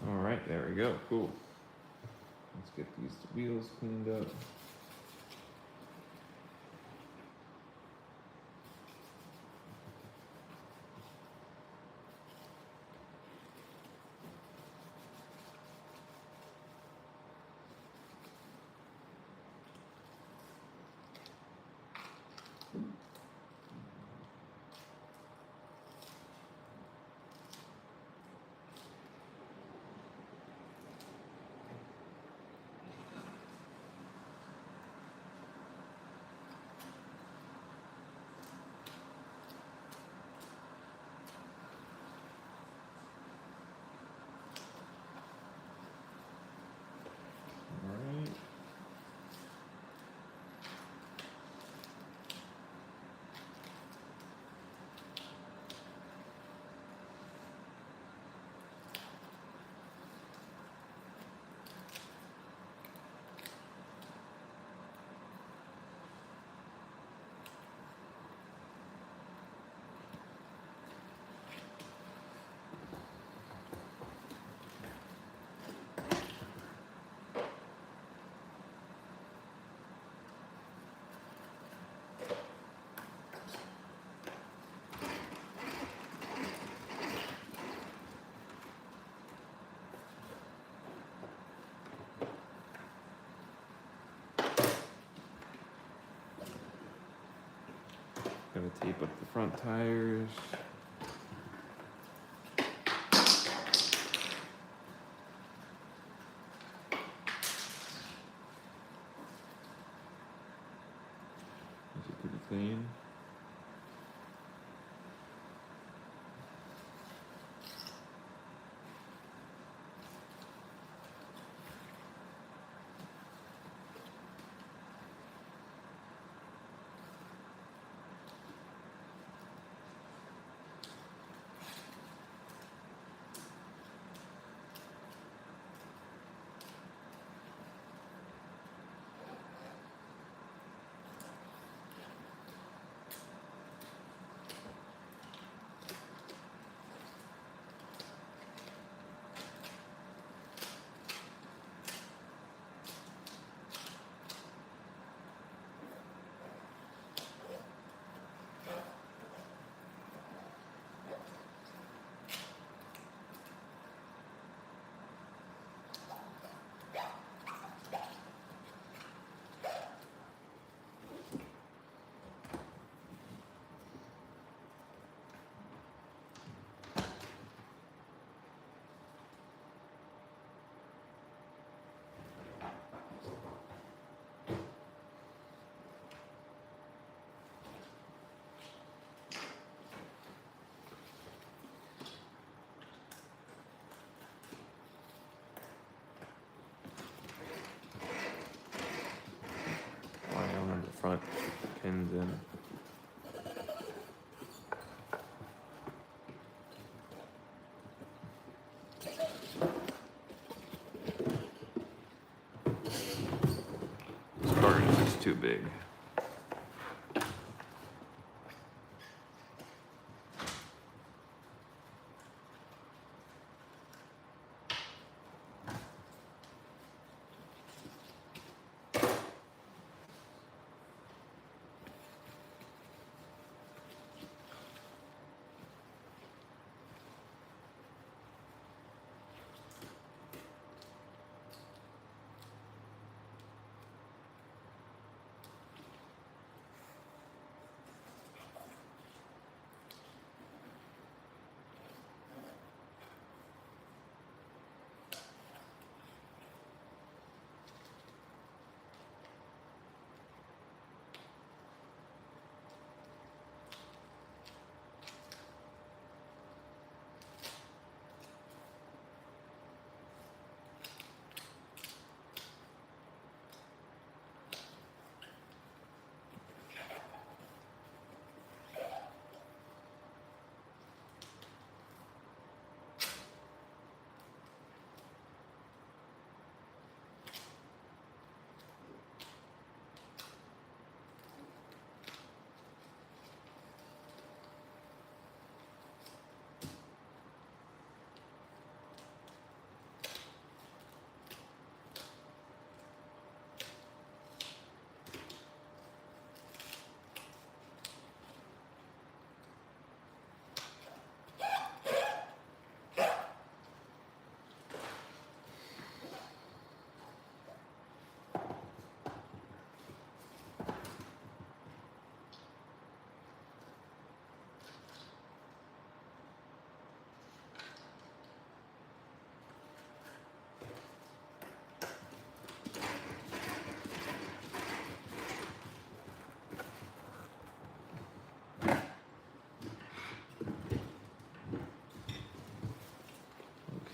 All right, there we go. Cool. Let's get these wheels cleaned up. Gotta tape up the front tires. Is it pretty clean? The front pins in. This car is just too big.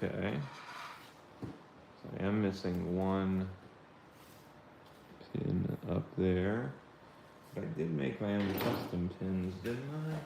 Okay. So I am missing one pin up there. But I did make my own custom pins, didn't I?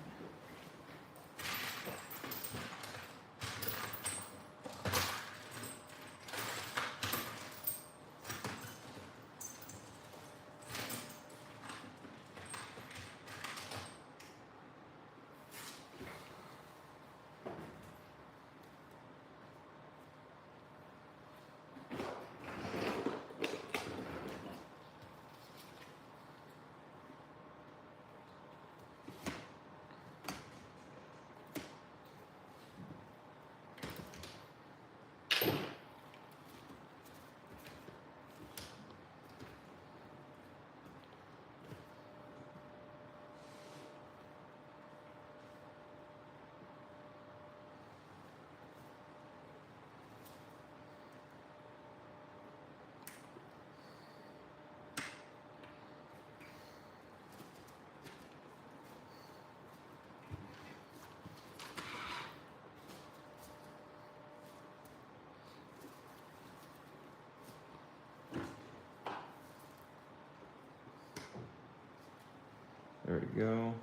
There we go.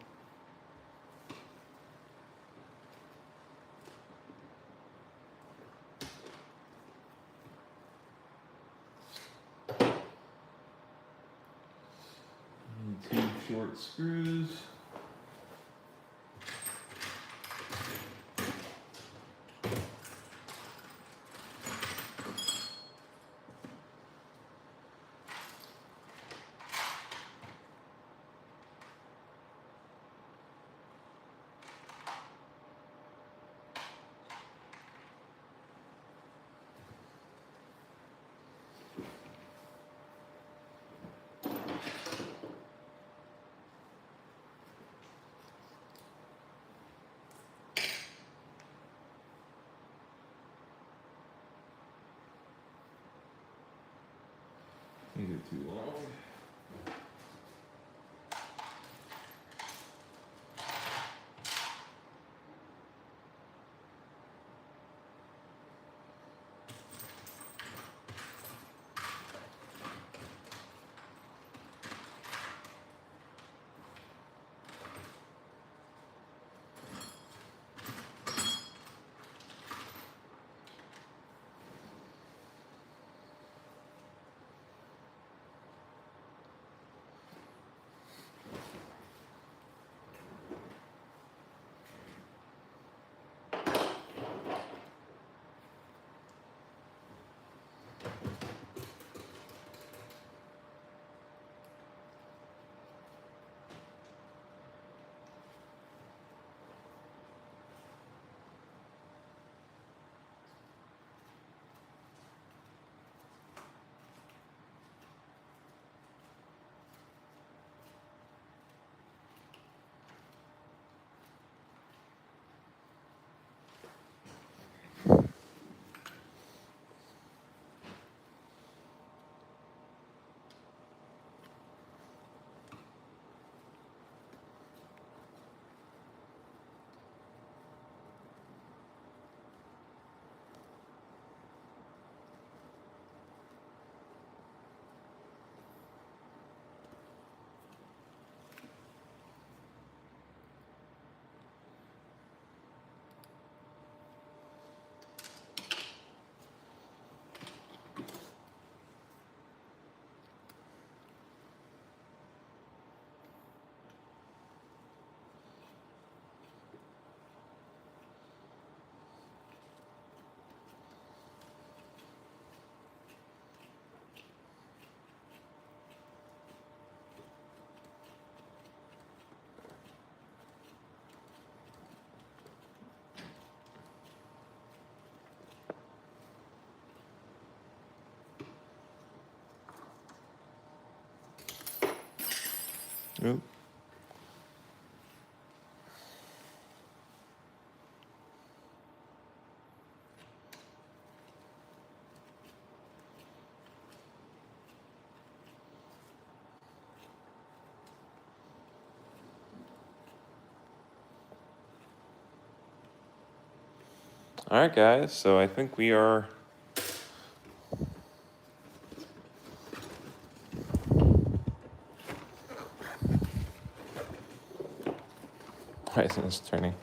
And 2 short screws. These are too long. Oop. All right, guys, so I think we are why isn't this turning?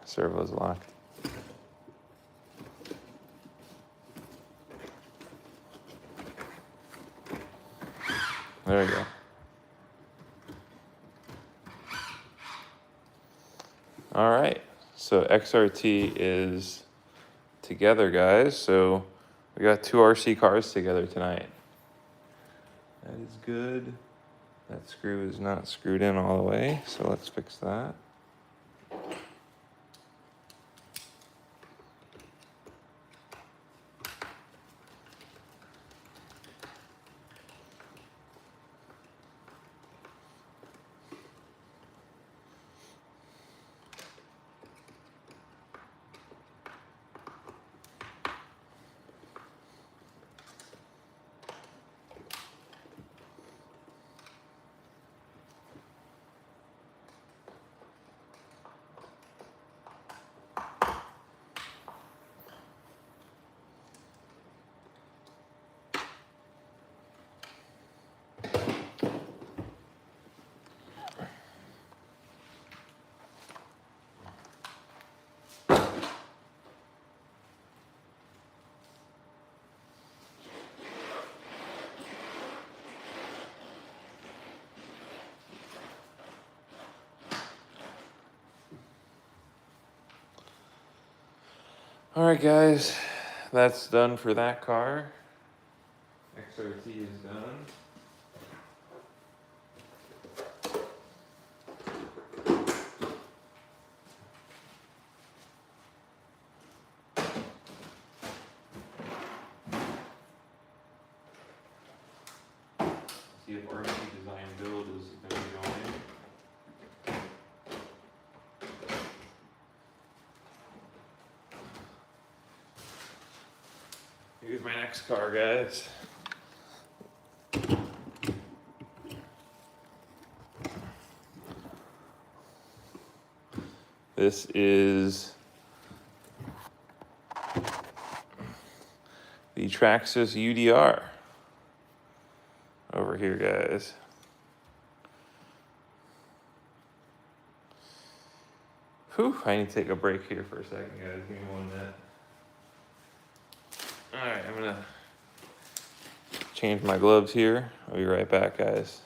Servo's locked. There we go. All right, so XRT is together, guys. So we got 2 RC cars together tonight. That is good. That screw is not screwed in all the way, so let's fix that. All right, guys, that's done for that car. XRT is done. See if RC Design Build is going to be going. Here's my next car, guys. This is the Traxxas UDR over here, guys. Whew, I need to take a break here for a second, guys. Give me 1 minute. All right, I'm gonna change my gloves here. I'll be right back, guys.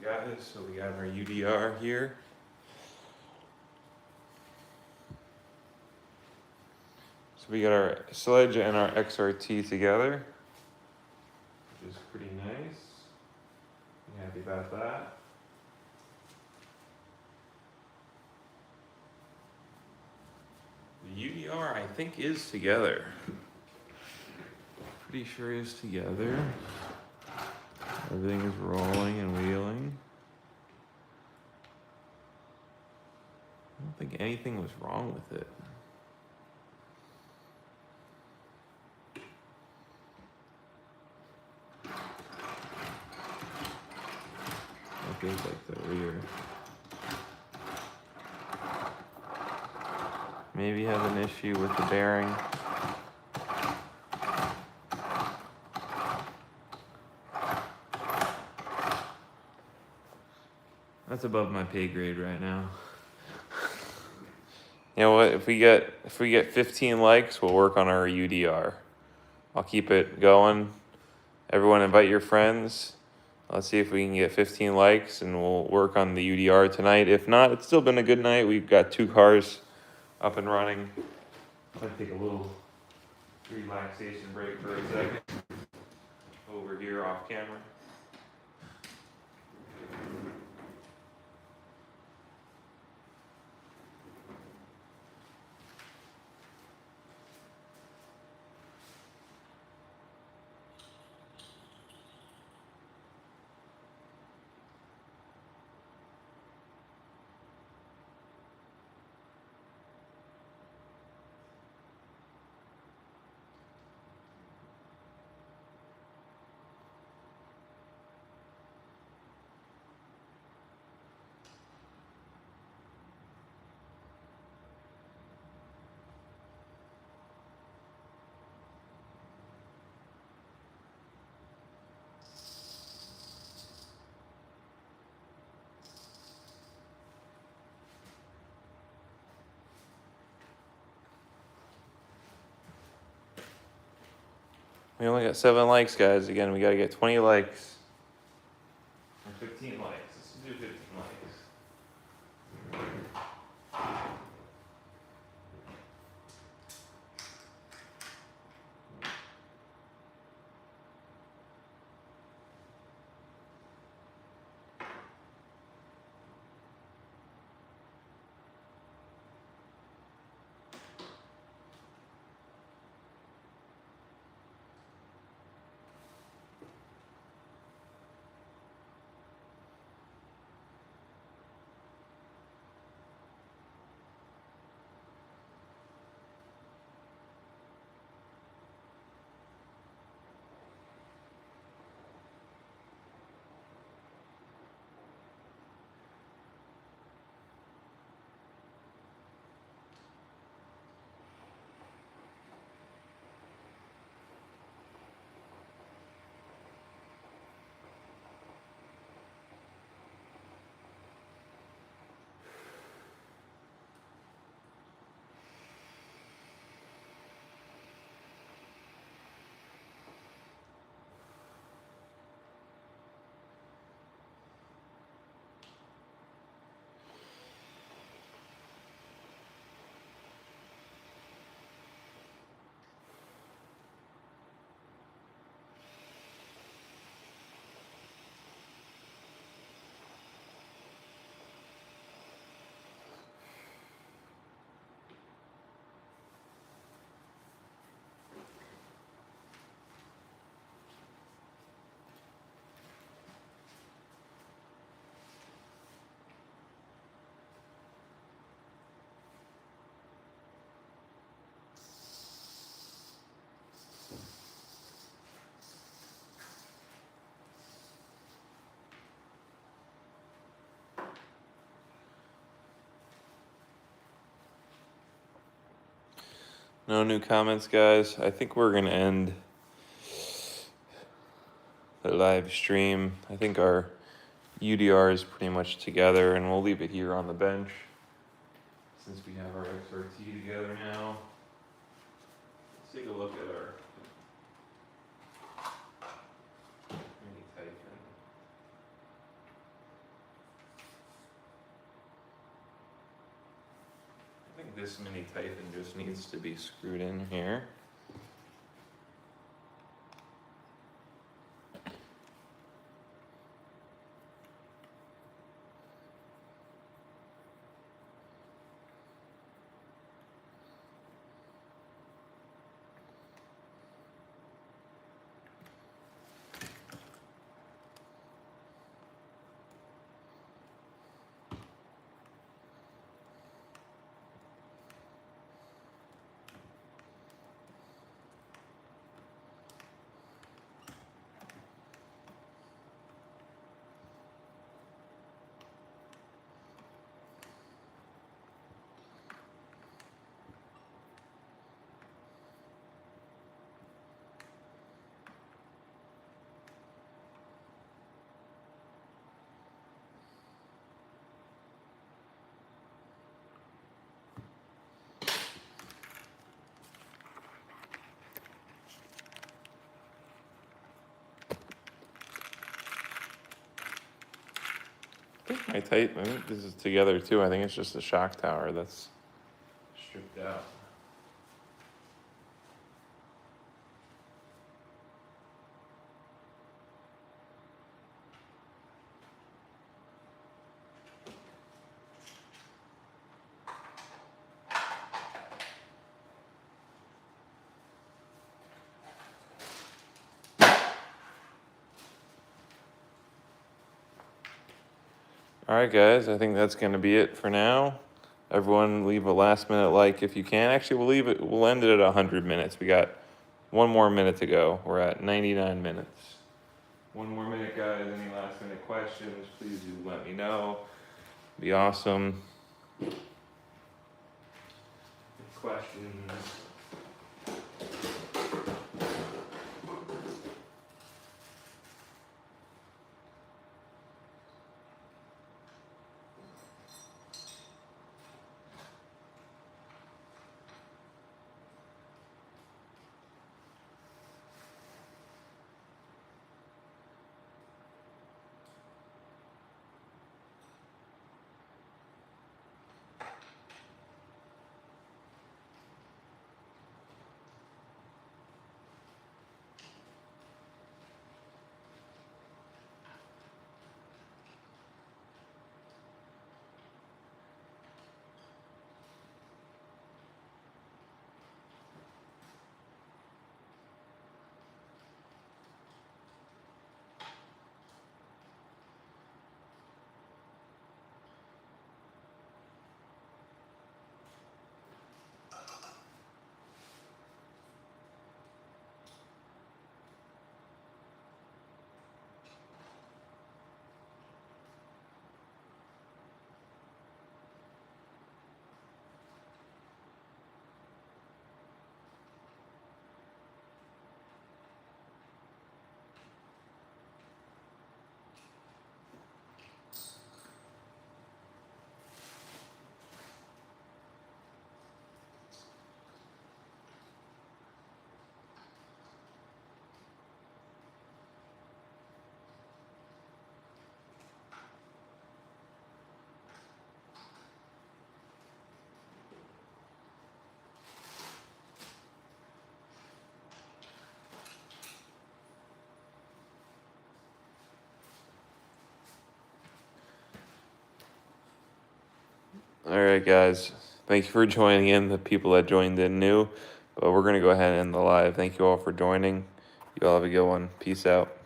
Guys, so we got our UDR here. So we got our Sledge and our XRT together, which is pretty nice. I'm happy about that. The UDR, I think, is together. Pretty sure is together. Everything is rolling and wheeling. I don't think anything was wrong with it. That goes like the rear. Maybe have an issue with the bearing. That's above my pay grade right now. You know what? If we get 15 likes, we'll work on our UDR. I'll keep it going. Everyone invite your friends. Let's see if we can get 15 likes and we'll work on the UDR tonight. If not, it's still been a good night. We've got 2 cars up and running. I'll take a little relaxation break for a second. Over here off camera. We only got 7 likes, guys. Again, we gotta get 20 likes. Or 15 likes. Let's do 15 likes. No new comments, guys. I think we're gonna end the live stream. I think our UDR is pretty much together, and we'll leave it here on the bench since we have our XRT together now. Let's take a look at our mini Typhon. I think this mini Typhon just needs to be screwed in here. I think this is together too. I think it's just the shock tower that's stripped out. All right, guys, I think that's going to be it for now. Everyone leave a last minute like if you can. Actually, we'll end it at 100 minutes. We got one more minute to go. We're at 99 minutes. One more minute, guys. Any last minute questions, please do let me know. Be awesome. Questions. All right, guys. Thank you for joining in, the people that joined in new. But we're going to go ahead and end the live. Thank you all for joining. You all have a good one. Peace out.